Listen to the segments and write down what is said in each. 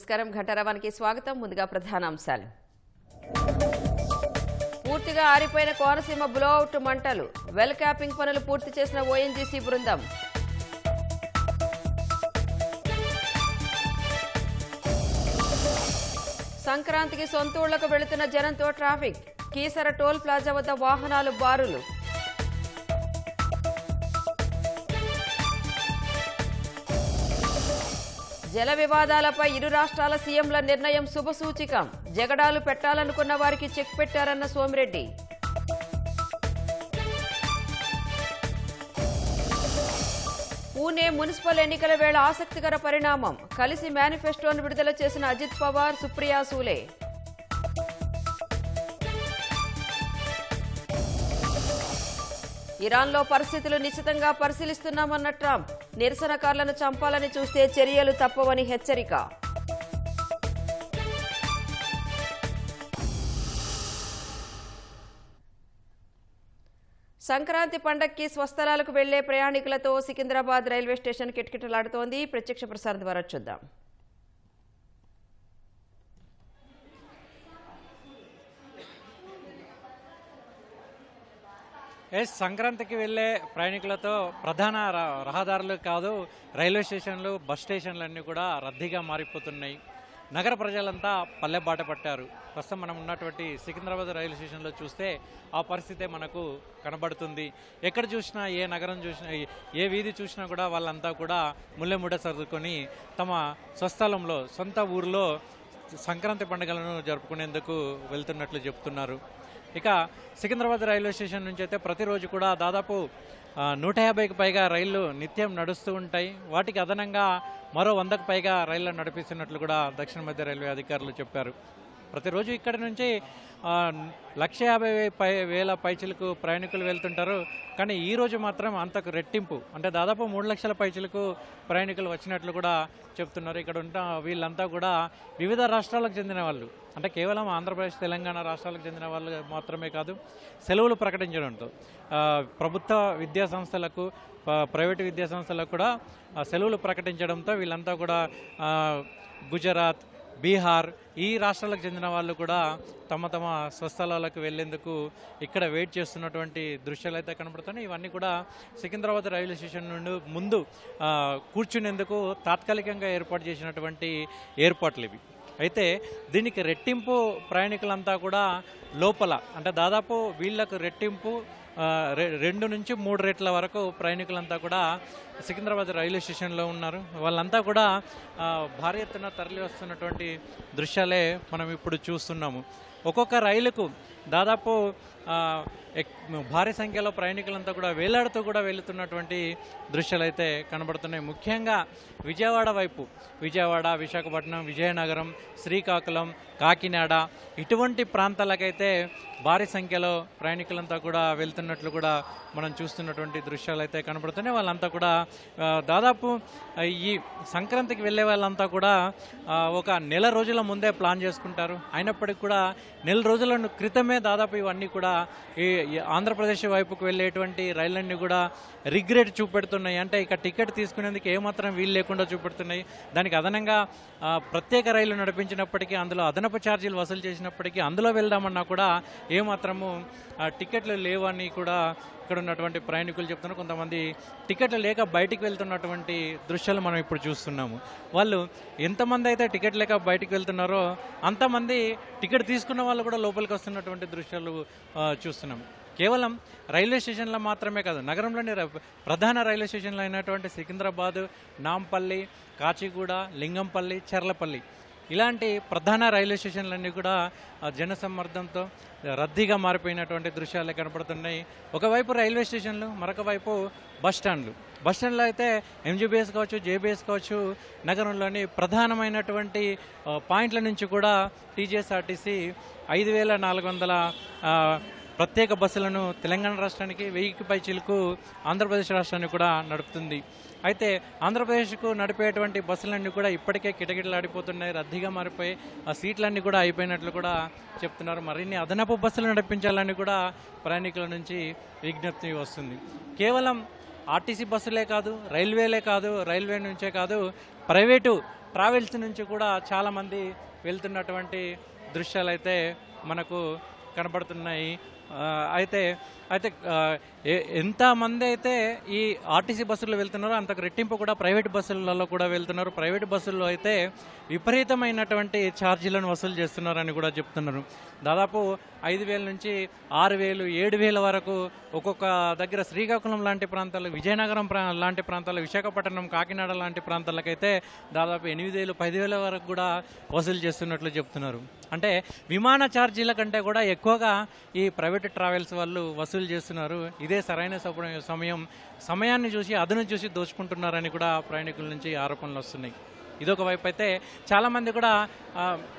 నమస్కారం. ఘంటారావానికి స్వాగతం. ముందుగా ప్రధానాంశాలు. పూర్తిగా ఆరిపోయిన కోనసీమ బ్లోఅవుట్ మంటలు. వెల్ క్యాపింగ్ పనులు పూర్తి చేసిన ఓఎన్జీసీ బృందం. సంక్రాంతికి సొంత ఊళ్లకు వెళుతున్న జనంతో ట్రాఫిక్. కీసర టోల్ ప్లాజా వద్ద వాహనాలు బారులు. జల వివాదాలపై ఇరు రాష్ట్రాల సీఎంల నిర్ణయం శుభసూచికం. జగడాలు పెట్టాలనుకున్న వారికి చెక్ పెట్టారన్న సోమిరెడ్డి. పూణే మున్సిపల్ ఎన్నికల వేళ ఆసక్తికర పరిణామం. కలిసి మేనిఫెస్టోను విడుదల చేసిన అజిత్ పవార్, సుప్రియా సూలే. ఇరాన్లో పరిస్థితులు నిశ్చితంగా పరిశీలిస్తున్నామన్న ట్రంప్. నిరసనకారులను చంపాలని చూస్తే చర్యలు తప్పవని హెచ్చరిక. సంక్రాంతి పండగకి స్వస్థలాలకు వెళ్లే ప్రయాణికులతో సికింద్రాబాద్ రైల్వే స్టేషన్ కిటకిటలాడుతోంది. ప్రత్యక్ష ప్రసారం ద్వారా చూద్దాం. సంక్రాంతికి వెళ్ళే ప్రయాణికులతో ప్రధాన రహదారులు కాదు, రైల్వే స్టేషన్లు, బస్ స్టేషన్లన్నీ కూడా రద్దీగా మారిపోతున్నాయి. నగర ప్రజలంతా పల్లె బాట పట్టారు. ప్రస్తుతం మనం ఉన్నటువంటి సికింద్రాబాద్ రైల్వే స్టేషన్లో చూస్తే ఆ పరిస్థితే మనకు కనబడుతుంది. ఎక్కడ చూసినా, ఏ నగరం చూసినా, ఏ వీధి చూసినా కూడా వాళ్ళంతా కూడా ముల్లెముడ సర్దుకొని తమ స్వస్థలంలో, సొంత ఊరిలో సంక్రాంతి పండుగలను జరుపుకునేందుకు వెళ్తున్నట్లు చెప్తున్నారు. ఇక సికింద్రాబాద్ రైల్వే స్టేషన్ నుంచి అయితే ప్రతిరోజు కూడా దాదాపు 150కి పైగా రైళ్లు నిత్యం నడుస్తూ ఉంటాయి. వాటికి అదనంగా మరో 100కు పైగా రైళ్లను నడిపిస్తున్నట్లు కూడా దక్షిణ మధ్య రైల్వే అధికారులు చెప్పారు. ప్రతిరోజు ఇక్కడి నుంచి 150,000 పైచిలకు ప్రయాణికులు వెళ్తుంటారు. కానీ ఈరోజు మాత్రం అంతకు రెట్టింపు, అంటే దాదాపు 3 లక్షల పైచిలకు ప్రయాణికులు వచ్చినట్లు కూడా చెప్తున్నారు. ఇక్కడ వీళ్ళంతా కూడా వివిధ రాష్ట్రాలకు చెందిన వాళ్ళు, అంటే కేవలం ఆంధ్రప్రదేశ్, తెలంగాణ రాష్ట్రాలకు చెందిన వాళ్ళు మాత్రమే కాదు, సెలవులు ప్రకటించడంతో ప్రభుత్వ విద్యా సంస్థలకు, ప్రైవేటు విద్యా సంస్థలకు కూడా సెలవులు ప్రకటించడంతో వీళ్ళంతా కూడా గుజరాత్, బీహార్ ఈ రాష్ట్రాలకు చెందిన వాళ్ళు కూడా తమ తమ స్వస్థలాలకు వెళ్లేందుకు ఇక్కడ వెయిట్ చేస్తున్నటువంటి దృశ్యాలు అయితే కనబడుతున్నాయి. ఇవన్నీ కూడా సికింద్రాబాద్ రైల్వే స్టేషన్ నుండి ముందు కూర్చునేందుకు తాత్కాలికంగా ఏర్పాటు చేసినటువంటి ఏర్పాట్లు ఇవి. అయితే దీనికి రెట్టింపు ప్రయాణికులంతా కూడా లోపల, అంటే దాదాపు వీళ్లకు రెట్టింపు 2 నుంచి 3 రెట్ల వరకు ప్రయాణికులంతా కూడా సికింద్రాబాద్ రైల్వే స్టేషన్లో ఉన్నారు. వాళ్ళంతా కూడా భారీ ఎత్తున తరలి వస్తున్నటువంటి దృశ్యాలే మనం ఇప్పుడు చూస్తున్నాము. ఒక్కొక్క రైలుకు దాదాపు భారీ సంఖ్యలో ప్రయాణికులంతా కూడా వేలాడుతూ కూడా వెళుతున్నటువంటి దృశ్యాలు అయితే కనబడుతున్నాయి. ముఖ్యంగా విజయవాడ వైపు, విజయవాడ, విశాఖపట్నం, విజయనగరం, శ్రీకాకుళం, కాకినాడ ఇటువంటి ప్రాంతాలకైతే భారీ సంఖ్యలో ప్రయాణికులంతా కూడా వెళ్తున్నట్లు కూడా మనం చూస్తున్నటువంటి దృశ్యాలు అయితే కనబడుతున్నాయి. వాళ్ళంతా కూడా దాదాపు ఈ సంక్రాంతికి వెళ్ళే వాళ్ళంతా కూడా ఒక నెల రోజుల ముందే ప్లాన్ చేసుకుంటారు. అయినప్పటికీ కూడా నెల రోజుల క్రితమే దాదాపు ఇవన్నీ కూడా ఈ ఆంధ్రప్రదేశ్ వైపుకు వెళ్ళేటువంటి రైళ్ళన్నీ కూడా రిగ్రెట్ చూపెడుతున్నాయి. అంటే ఇక టికెట్ తీసుకునేందుకు ఏమాత్రం వీలు లేకుండా చూపెడుతున్నాయి. దానికి అదనంగా ప్రత్యేక రైలు నడిపించినప్పటికీ, అందులో అదనపు ఛార్జీలు వసూలు చేసినప్పటికీ అందులో వెళ్దామన్నా కూడా ఏమాత్రము టికెట్లు లేవని కూడా ఇక్కడ ఉన్నటువంటి ప్రయాణికులు చెప్తున్నారు. కొంతమంది టికెట్లు లేక బయటికి వెళ్తున్నటువంటి దృశ్యాలు మనం ఇప్పుడు చూస్తున్నాము. వాళ్ళు ఎంతమంది అయితే టికెట్ లేక బయటికి వెళ్తున్నారో అంతమంది టికెట్ తీసుకున్న వాళ్ళు కూడా లోపలికి వస్తున్నటువంటి దృశ్యాలు చూస్తున్నాం. కేవలం రైల్వే స్టేషన్లో మాత్రమే కాదు, నగరంలోని ప్రధాన రైల్వే స్టేషన్లు అయినటువంటి సికింద్రాబాదు, నాంపల్లి, కాచిగూడ, లింగంపల్లి, చర్లపల్లి ఇలాంటి ప్రధాన రైల్వే స్టేషన్లన్నీ కూడా జనసమ్మర్దంతో రద్దీగా మారిపోయినటువంటి దృశ్యాలే కనపడుతున్నాయి. ఒకవైపు రైల్వే స్టేషన్లు, మరొక వైపు బస్ స్టాండ్లు. బస్ స్టాండ్లో అయితే ఎంజీబీఎస్ కావచ్చు, జేబీఎస్ కావచ్చు, నగరంలోని ప్రధానమైనటువంటి పాయింట్ల నుంచి కూడా టీజీఎస్ఆర్టీసీ 5,400 ప్రత్యేక బస్సులను తెలంగాణ రాష్ట్రానికి, 1000కి పైచిలకు ఆంధ్రప్రదేశ్ రాష్ట్రానికి కూడా నడుపుతుంది. అయితే ఆంధ్రప్రదేశ్కు నడిపేటువంటి బస్సులన్నీ కూడా ఇప్పటికే కిటకిటలాడిపోతున్నాయి, రద్దీగా మారిపోయి ఆ సీట్లన్నీ కూడా అయిపోయినట్లు కూడా చెప్తున్నారు. మరిన్ని అదనపు బస్సులు నడిపించాలని కూడా ప్రయాణికుల నుంచి విజ్ఞప్తి వస్తుంది. కేవలం ఆర్టీసీ బస్సులే కాదు, రైల్వేలే కాదు, రైల్వే నుంచే కాదు, ప్రైవేటు ట్రావెల్స్ నుంచి కూడా చాలామంది వెళ్తున్నటువంటి దృశ్యాలు అయితే మనకు కనబడుతున్నాయి. అయితే అయితే ఎంతమంది అయితే ఈ ఆర్టీసీ బస్సుల్లో వెళ్తున్నారో అంతకు రెట్టింపు కూడా ప్రైవేట్ బస్సులలో కూడా వెళ్తున్నారు. ప్రైవేట్ బస్సుల్లో అయితే విపరీతమైనటువంటి ఛార్జీలను వసూలు చేస్తున్నారని కూడా చెప్తున్నారు. దాదాపు 5,000 నుంచి 6,000, 7,000 వరకు ఒక్కొక్క దగ్గర శ్రీకాకుళం లాంటి ప్రాంతాలు, విజయనగరం లాంటి ప్రాంతాలు, విశాఖపట్నం, కాకినాడ లాంటి ప్రాంతాలకైతే దాదాపు 8,000, 10,000 వరకు కూడా వసూలు చేస్తున్నట్లు చెప్తున్నారు. అంటే విమాన ఛార్జీల కంటే కూడా ఎక్కువగా ఈ ప్రైవేట్ ట్రావెల్స్ వాళ్ళు వసూలు చేస్తున్నారు. ఇదే సరైన సమయాన్ని చూసి అదును చూసి దోచుకుంటున్నారని కూడా ప్రయాణికుల నుంచి ఆరోపణలు వస్తున్నాయి. ఇదొక వైపు అయితే చాలామంది కూడా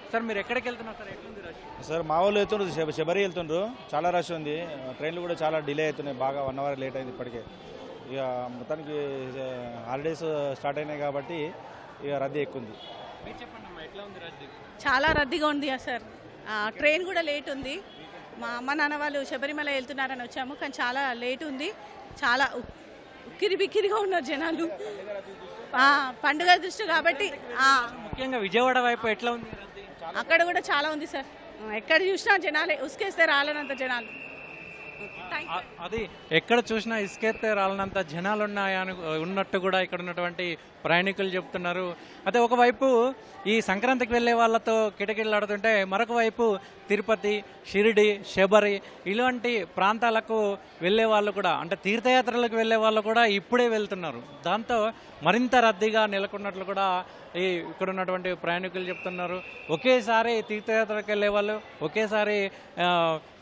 సార్ మీరు ఎక్కడికి వెళ్తున్నారు సార్, ఎట్లుంది రష్? సార్ మా వాళ్ళు వెళ్తుండ్రు, శబరి వెళ్తుండ్రు, చాలా రష్ ఉంది. ట్రైన్లు కూడా చాలా డిలే అవుతున్నాయి, బాగా 1 అవర్ లేట్ అయింది ఇప్పటికే. ఇక మొత్తానికి హాలిడేస్ స్టార్ట్ అయినాయి కాబట్టి ఇక రద్దీ ఎక్కువ ఉంది. మీరు చెప్పండి అమ్మా, ఎట్లా ఉంది రద్దీ? చాలా రద్దీగా ఉంది సార్. ట్రైన్ కూడా లేట్ ఉంది. మా అమ్మ నాన్న వాళ్ళు శబరిమల వెళ్తున్నారని వచ్చాము, కానీ చాలా లేట్ ఉంది. చాలా ఉక్కిరి బిక్కిరిగా ఉన్నారు జనాలు, పండుగ దృష్టి కాబట్టి. ముఖ్యంగా విజయవాడ వైపు ఎట్లా ఉంది రద్దీ? అక్కడ కూడా చాలా ఉంది సార్. ఎక్కడ చూసినా జనాలే, ఉసుకేస్తే రాలేనంత జనాలు. అది ఎక్కడ చూసినా ఇసుకెత్తే రాలనంత జనాలు ఉన్నట్టు కూడా ఇక్కడ ఉన్నటువంటి ప్రయాణికులు చెప్తున్నారు. అదే ఒకవైపు ఈ సంక్రాంతికి వెళ్ళే వాళ్ళతో కిటకిటలాడుతుంటే మరొక వైపు తిరుపతి, షిరిడి, శబరి ఇలాంటి ప్రాంతాలకు వెళ్ళే వాళ్ళు కూడా, అంటే తీర్థయాత్రలకు వెళ్ళే వాళ్ళు కూడా ఇప్పుడే వెళ్తున్నారు. దాంతో మరింత రద్దీగా నెలకొన్నట్లు కూడా ఇక్కడ ఉన్నటువంటి ప్రయాణికులు చెప్తున్నారు. ఒకేసారి తీర్థయాత్రకు వెళ్ళే వాళ్ళు, ఒకేసారి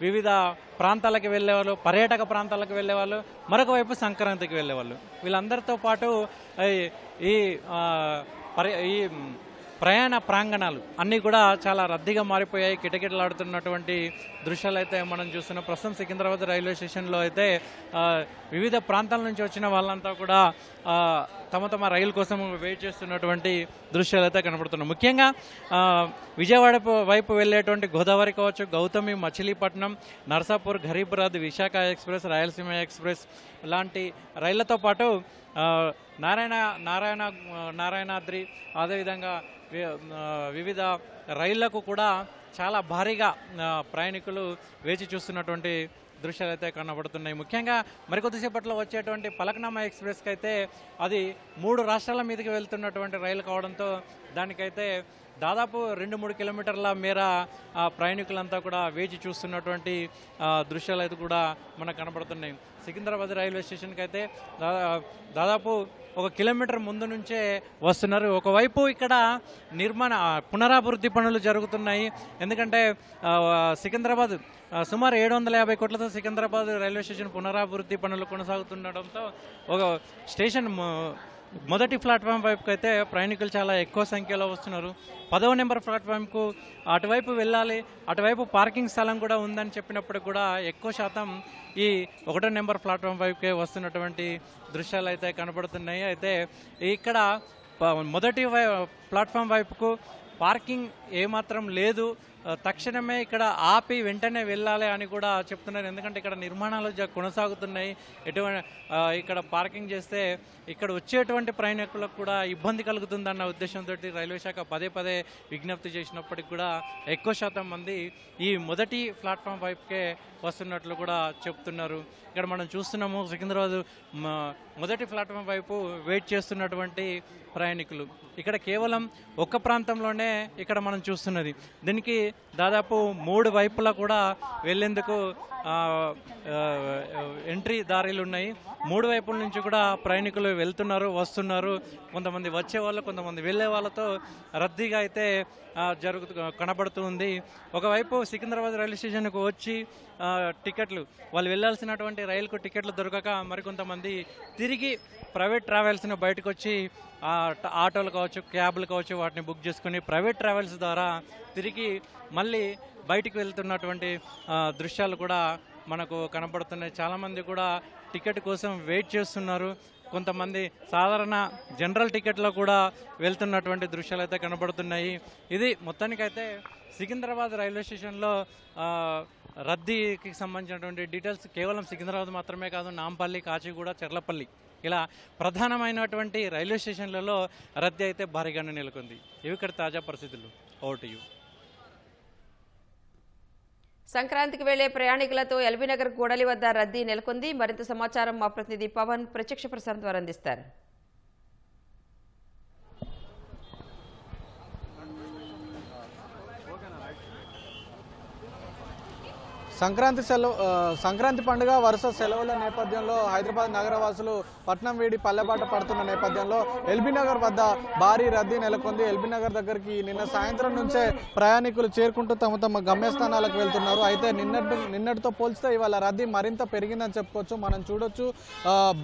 వివిధ ప్రాంతాలకు వెళ్ళేవాళ్ళు, పర్యాటక ప్రాంతాలకు వెళ్ళేవాళ్ళు, మరొక వైపు సంక్రాంతికి వెళ్ళేవాళ్ళు. వీళ్ళందరితో పాటు ఈ ప్రయాణ ప్రాంగణాలు అన్నీ కూడా చాలా రద్దీగా మారిపోయాయి. కిటకిటలాడుతున్నటువంటి దృశ్యాలు అయితే మనం చూస్తున్నాం. ప్రస్తుతం సికింద్రాబాద్ రైల్వే స్టేషన్లో అయితే వివిధ ప్రాంతాల నుంచి వచ్చిన వాళ్ళంతా కూడా తమ తమ రైలు కోసం వెయిట్ చేస్తున్నటువంటి దృశ్యాలు అయితే కనబడుతున్నాయి. ముఖ్యంగా విజయవాడ వైపు వెళ్ళేటువంటి గోదావరి కావచ్చు, గౌతమి, మచిలీపట్నం, నర్సాపూర్, గరీబ్రాద్, విశాఖ ఎక్స్ప్రెస్, రాయలసీమ ఎక్స్ప్రెస్ లాంటి రైళ్లతో పాటు నారాయణాద్రి, అదేవిధంగా వివిధ రైళ్లకు కూడా చాలా భారీగా ప్రయాణికులు వేచి చూస్తున్నటువంటి దృశ్యాలు అయితే కనబడుతున్నాయి. ముఖ్యంగా మరికొద్దిసేపట్లో వచ్చేటువంటి పలకనామా ఎక్స్ప్రెస్కి అయితే అది 3 రాష్ట్రాల మీదకి వెళ్తున్నటువంటి రైలు కావడంతో దానికైతే దాదాపు 2-3 కిలోమీటర్ల మేర ప్రయాణికులంతా కూడా వేచి చూస్తున్నటువంటి దృశ్యాలు అయితే కూడా మనకు కనబడుతున్నాయి. సికింద్రాబాద్ రైల్వే స్టేషన్కి అయితే దాదాపు 1 కిలోమీటర్ ముందు నుంచే వస్తున్నారు. ఒకవైపు ఇక్కడ పునరాభివృద్ధి పనులు జరుగుతున్నాయి. ఎందుకంటే సికింద్రాబాద్ సుమారు 750 కోట్లతో సికింద్రాబాద్ రైల్వే స్టేషన్ పునరాభివృద్ధి పనులు కొనసాగుతుండడంతో ఒక స్టేషన్ మొదటి ప్లాట్ఫామ్ వైపుకి అయితే ప్రయాణికులు చాలా ఎక్కువ సంఖ్యలో వస్తున్నారు. 10వ నెంబర్ ప్లాట్ఫామ్కు అటువైపు వెళ్ళాలి, అటువైపు పార్కింగ్ స్థలం కూడా ఉందని చెప్పినప్పుడు కూడా ఎక్కువ శాతం ఈ 1వ నెంబర్ ప్లాట్ఫామ్ వైపుకే వస్తున్నటువంటి దృశ్యాలు అయితే కనబడుతున్నాయి. అయితే ఇక్కడ మొదటి ప్లాట్ఫామ్ వైపుకు పార్కింగ్ ఏమాత్రం లేదు, తక్షణమే ఇక్కడ ఆపి వెంటనే వెళ్ళాలి అని కూడా చెప్తున్నారు. ఎందుకంటే ఇక్కడ నిర్మాణాలు కొనసాగుతున్నాయి. ఇక్కడ పార్కింగ్ చేస్తే ఇక్కడ వచ్చేటువంటి ప్రయాణికులకు కూడా ఇబ్బంది కలుగుతుందన్న ఉద్దేశంతో రైల్వే శాఖ పదే విజ్ఞప్తి చేసినప్పటికీ కూడా ఎక్కువ శాతం మంది ఈ మొదటి ప్లాట్ఫామ్ వైపుకే వస్తున్నట్లు కూడా చెప్తున్నారు. ఇక్కడ మనం చూస్తున్నాము సికింద్రాబాద్ మొదటి ప్లాట్ఫామ్ వైపు వెయిట్ చేస్తున్నటువంటి ప్రయాణికులు. ఇక్కడ కేవలం ఒక్క ప్రాంతంలోనే ఇక్కడ మనం చూస్తున్నది. దీనికి దాదాపు 3 వైపులా కూడా వెళ్లేందుకు ఎంట్రీ దారులు ఉన్నాయి. 3 వైపుల నుంచి కూడా ప్రయాణికులు వెళ్తున్నారు, వస్తున్నారు. కొంతమంది వచ్చేవాళ్ళు, కొంతమంది వెళ్ళే వాళ్ళతో రద్దీగా అయితే కనబడుతూ ఉంది. ఒకవైపు సికింద్రాబాద్ రైల్వే స్టేషన్కు వచ్చి టికెట్లు, వాళ్ళు వెళ్ళాల్సినటువంటి రైలుకు టికెట్లు దొరకక మరికొంతమంది తిరిగి ప్రైవేట్ ట్రావెల్స్ను బయటకు వచ్చి ఆటోలు కావచ్చు, క్యాబ్లు కావచ్చు, వాటిని బుక్ చేసుకుని ప్రైవేట్ ట్రావెల్స్ ద్వారా తిరిగి మళ్ళీ బయటికి వెళ్తున్నటువంటి దృశ్యాలు కూడా మనకు కనబడుతున్నాయి. చాలామంది కూడా టికెట్ కోసం వెయిట్ చేస్తున్నారు. కొంతమంది సాధారణ జనరల్ టికెట్లో కూడా వెళ్తున్నటువంటి దృశ్యాలు అయితే కనబడుతున్నాయి. ఇది మొత్తానికైతే సికింద్రాబాద్ రైల్వే స్టేషన్లో రద్దీకి సంబంధించినటువంటి డీటెయిల్స్ కేవలం సికింద్రాబాద్ మాత్రమే కాదు, నాంపల్లి, కాచిగూడ, చెర్లపల్లి ఇలా ప్రధానమైనటువంటి రైల్వే స్టేషన్లలో రద్దీ అయితే భారీగానే నెలకొంది. ఇవి ఇక్కడ తాజా పరిస్థితులు. Vote you. సంక్రాంతికి వెళ్లే ప్రయాణికులతో ఎల్బీనగర్ కూడలి వద్ద రద్దీ నెలకొంది. మరింత సమాచారం మా ప్రతినిధి పవన్ ప్రత్యక్ష ప్రసారం ద్వారా అందిస్తారు. సంక్రాంతి పండుగ వరుస సెలవుల నేపథ్యంలో హైదరాబాద్ నగరవాసులు పట్నం వీడి పల్లెబాట పడుతున్న నేపథ్యంలో ఎల్బీనగర్ వద్ద భారీ రద్దీ నెలకొంది. ఎల్బీనగర్ దగ్గరికి నిన్న సాయంత్రం నుంచే ప్రయాణికులు చేరుకుంటూ తమ గమ్యస్థానాలకు వెళ్తున్నారు. అయితే నిన్నటితో పోల్చితే ఇవాళ రద్దీ మరింత పెరిగిందని చెప్పుకోవచ్చు. మనం చూడొచ్చు,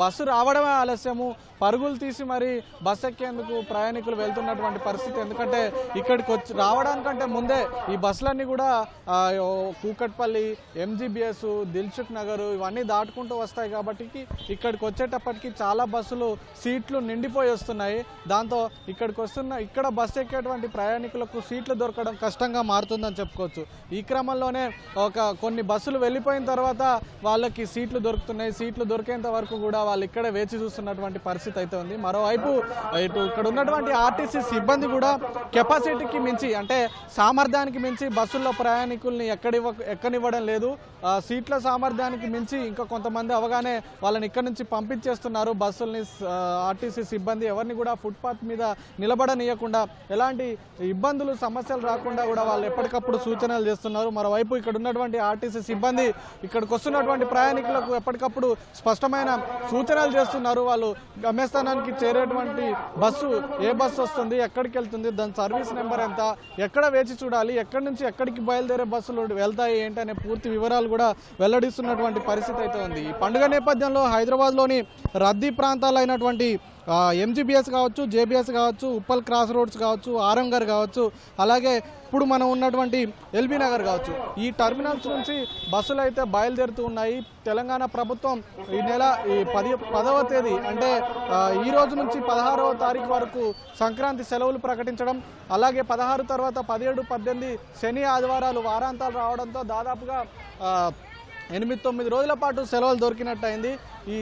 బస్సు రావడమే ఆలస్యము, పరుగులు తీసి మరి బస్సు ఎక్కేందుకు ప్రయాణికులు వెళ్తున్నటువంటి పరిస్థితి. ఎందుకంటే ఇక్కడికి రావడానికంటే ముందే ఈ బస్సులన్నీ కూడా కూకట్పల్లి, ఎంజీబీఎస్, దిల్సుఖ్ నగర్ ఇవన్నీ దాటుకుంటూ వస్తాయి కాబట్టి ఇక్కడికి వచ్చేటప్పటికి చాలా బస్సులు సీట్లు నిండిపోయి వస్తున్నాయి. దాంతో ఇక్కడ బస్సు ఎక్కేటువంటి ప్రయాణికులకు సీట్లు దొరకడం కష్టంగా మారుతుందని చెప్పుకోవచ్చు. ఈ క్రమంలోనే కొన్ని బస్సులు వెళ్ళిపోయిన తర్వాత వాళ్ళకి సీట్లు దొరుకుతున్నాయి. సీట్లు దొరికేంత వరకు కూడా వాళ్ళు ఇక్కడే వేచి చూస్తున్నటువంటి పరిస్థితి అయితే ఉంది. మరోవైపు ఇక్కడ ఉన్నటువంటి ఆర్టీసీ సిబ్బంది కూడా కెపాసిటీకి మించి, అంటే సామర్థ్యానికి మించి బస్సుల్లో ప్రయాణికుల్ని ఎక్కనివ్వడం లేదు. సీట్ల సామర్థ్యానికి మించి ఇంకా కొంతమంది అవగానే వాళ్ళని ఇక్కడ నుంచి పంపించేస్తున్నారు. బస్సుల్ని ఆర్టీసీ సిబ్బంది ఎవరిని కూడా ఫుట్పాత్ మీద నిలబడనీయకుండా, ఎలాంటి ఇబ్బందులు సమస్యలు రాకుండా కూడా వాళ్ళు ఎప్పటికప్పుడు సూచనలు చేస్తున్నారు. మరోవైపు ఇక్కడ ఉన్నటువంటి ఆర్టీసీ సిబ్బంది ఇక్కడికి వస్తున్నటువంటి ప్రయాణికులకు ఎప్పటికప్పుడు స్పష్టమైన సూచనలు చేస్తున్నారు. వాళ్ళు గమ్యస్థానానికి చేరేటువంటి బస్సు ఏ బస్సు వస్తుంది, ఎక్కడికి వెళ్తుంది, దాని సర్వీస్ నెంబర్ ఎంత, ఎక్కడ వేచి చూడాలి, ఎక్కడి నుంచి ఎక్కడికి బయలుదేరే బస్సులు వెళ్తాయి ఏంటనే పూర్తి వివరాలు కూడా వెల్లడిస్తున్నటువంటి పరిస్థితి అయితే ఉంది. ఈ పండుగ నేపథ్యంలో హైదరాబాద్లోని రద్దీ ప్రాంతాలైనటువంటి ఎంజీబీఎస్ కావచ్చు, జేబీఎస్ కావచ్చు, ఉప్పల్ క్రాస్ రోడ్స్ కావచ్చు, ఆరంగర్ కావచ్చు, అలాగే ఇప్పుడు మనం ఉన్నటువంటి ఎల్బీనగర్ కావచ్చు, ఈ టర్మినల్స్ నుంచి బస్సులు అయితే బయలుదేరుతూ ఉన్నాయి. తెలంగాణ ప్రభుత్వం ఈ నెల 10వ తేదీ అంటే ఈ రోజు నుంచి 16వ తారీఖు వరకు సంక్రాంతి సెలవులు ప్రకటించడం, అలాగే 16 తర్వాత 17, 18 శని ఆదివారాలు వారాంతాలు రావడంతో దాదాపుగా 8-9 రోజుల పాటు సెలవులు దొరికినట్టయింది. ఈ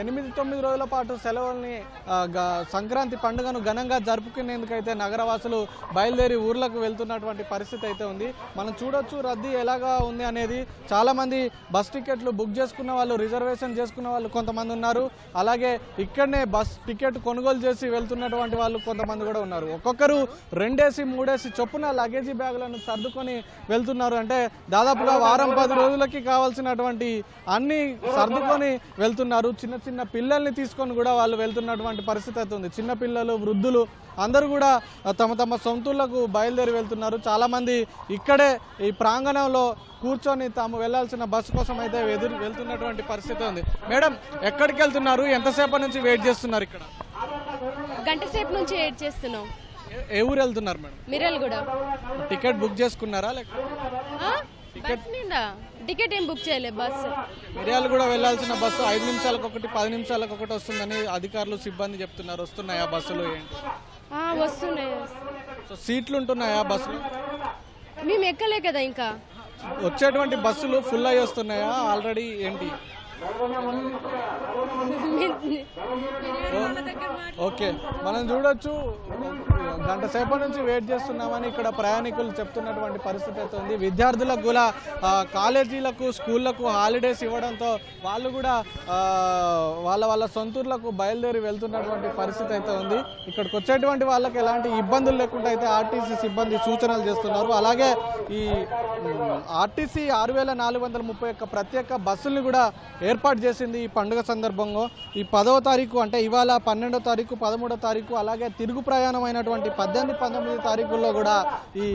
8-9 రోజుల పాటు సెలవుల్ని సంక్రాంతి పండుగను ఘనంగా జరుపుకునేందుకైతే నగరవాసులు బయలుదేరి ఊర్లకు వెళ్తున్నటువంటి పరిస్థితి అయితే ఉంది. మనం చూడొచ్చు రద్దీ ఎలాగా ఉంది అనేది. చాలామంది బస్ టికెట్లు బుక్ చేసుకున్న వాళ్ళు, రిజర్వేషన్ చేసుకున్న వాళ్ళు కొంతమంది ఉన్నారు. అలాగే ఇక్కడనే బస్ టికెట్ కొనుగోలు చేసి వెళ్తున్నటువంటి వాళ్ళు కొంతమంది కూడా ఉన్నారు. ఒక్కొక్కరు 2 3 చొప్పున లగేజీ బ్యాగులను సర్దుకొని వెళ్తున్నారు. అంటే దాదాపుగా వారం 10 రోజులకి కావాల్సినటువంటి అన్ని సర్దుకొని వెళ్తున్నారు. చిన్న చిన్న పిల్లల్ని తీసుకొని కూడా వాళ్ళు వెళ్తున్నటువంటి పరిస్థితి అయితే ఉంది. చిన్న పిల్లలు, వృద్ధులు అందరూ కూడా తమ సొంతూళ్లకు బయలుదేరి వెళ్తున్నారు. చాలామంది ఇక్కడే ఈ ప్రాంగణంలో కూర్చొని తాము వెళ్లాల్సిన బస్సు కోసం అయితే వెళ్తున్నటువంటి పరిస్థితి ఉంది. మేడం, ఎక్కడికి వెళ్తున్నారు? ఎంతసేపటి నుంచి వెయిట్ చేస్తున్నారు ఇక్కడ? గంట సేపు నుంచి వెయిట్ చేస్తున్నాం. ఏ ఊరు వెళ్తున్నారు మేడం? మిర్యాలగూడ. టికెట్ బుక్ చేసుకున్నారా? టికెట్ ఏం బుక్ చేయలేదు. బస్సు మిర్యాలగూడ వెళ్లాల్సిన బస్సు 5 నిమిషాలకు ఒకటి, 10 నిమిషాలకు ఒకటి వస్తుందని అధికారులు, సిబ్బంది చెప్తున్నారు. వస్తున్నాయా బస్సులు? ఏంటి వస్తున్నాయి. సో సీట్లు ఉంటున్నాయా బస్సులు? మేము ఎక్కలే కదా ఇంకా. వచ్చేటువంటి బస్సులు ఫుల్ అయ్యి వస్తున్నాయా ఆల్రెడీ? ఏంటి? ఓకే, మనం చూడొచ్చు గంట సేపటి నుంచి వెయిట్ చేస్తున్నామని ఇక్కడ ప్రయాణికులు చెప్తున్నటువంటి పరిస్థితి అయితే ఉంది. విద్యార్థులకు కూడా కాలేజీలకు, స్కూళ్లకు హాలిడేస్ ఇవ్వడంతో వాళ్ళు కూడా వాళ్ళ సొంతూర్లకు బయలుదేరి వెళ్తున్నటువంటి పరిస్థితి అయితే ఉంది. ఇక్కడికి వచ్చేటువంటి వాళ్ళకి ఎలాంటి ఇబ్బందులు లేకుండా అయితే ఆర్టీసీ సిబ్బంది సూచనలు చేస్తున్నారు. అలాగే ఈ ఆర్టీసీ 6431 ప్రత్యేక బస్సుల్ని కూడా ఏర్పాటు చేసింది ఈ పండుగ సందర్భంగా. ఈ 10వ తారీఖు అంటే ఇవాళ 12వ తారీఖు, 13వ తారీఖు, అలాగే తిరుగు ప్రయాణం అయినటువంటి 18, 19 తారీఖుల్లో కూడా ఈ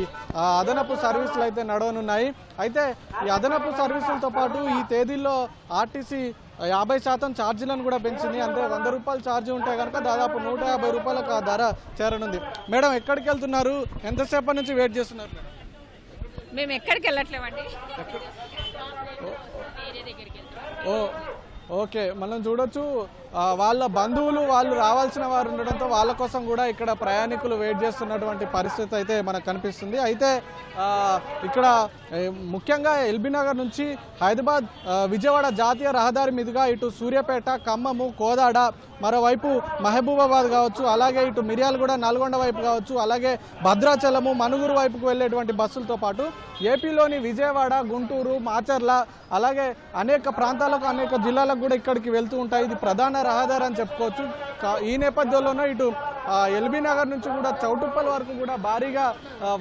అదనపు సర్వీసులు అయితే నడవనున్నాయి. అయితే ఈ అదనపు సర్వీసులతో పాటు ఈ తేదీల్లో ఆర్టీసీ 50% ఛార్జీలను కూడా పెంచింది. అంటే 100 రూపాయలు ఛార్జీ ఉంటే కనుక దాదాపు 150 రూపాయలకు ఆ ధర చేరనుంది. మేడం, ఎక్కడికి వెళ్తున్నారు? ఎంతసేపటి నుంచి వెయిట్ చేస్తున్నారు? మేము ఎక్కడికి వెళ్ళట్లేమండి. ఓకే, మనం చూడొచ్చు వాళ్ళ బంధువులు వాళ్ళు రావాల్సిన వారు ఉండడంతో వాళ్ళ కోసం కూడా ఇక్కడ ప్రయాణికులు వెయిట్ చేస్తున్నటువంటి పరిస్థితి అయితే మనకు కనిపిస్తుంది. అయితే ఇక్కడ ముఖ్యంగా ఎల్బీ నగర్ నుంచి హైదరాబాద్ విజయవాడ జాతీయ రహదారి మీదుగా ఇటు సూర్యాపేట, ఖమ్మము, కోదాడ, మరోవైపు మహబూబాబాద్ కావచ్చు, అలాగే ఇటు మిర్యాలగూడ, నల్గొండ వైపు కావచ్చు, అలాగే భద్రాచలము, మనుగురు వైపుకు వెళ్ళేటువంటి బస్సులతో పాటు ఏపీలోని విజయవాడ, గుంటూరు, మాచర్ల, అలాగే అనేక ప్రాంతాలకు, అనేక జిల్లాలకు కూడా ఇక్కడికి వెళ్తూ ఉంటాయి. ఇది ప్రధాన రహదారి అని చెప్పుకోవచ్చు. ఈ నేపథ్యంలోనే ఇటు ఎల్బీ నగర్ నుంచి కూడా చౌటుప్పల్ వరకు కూడా భారీగా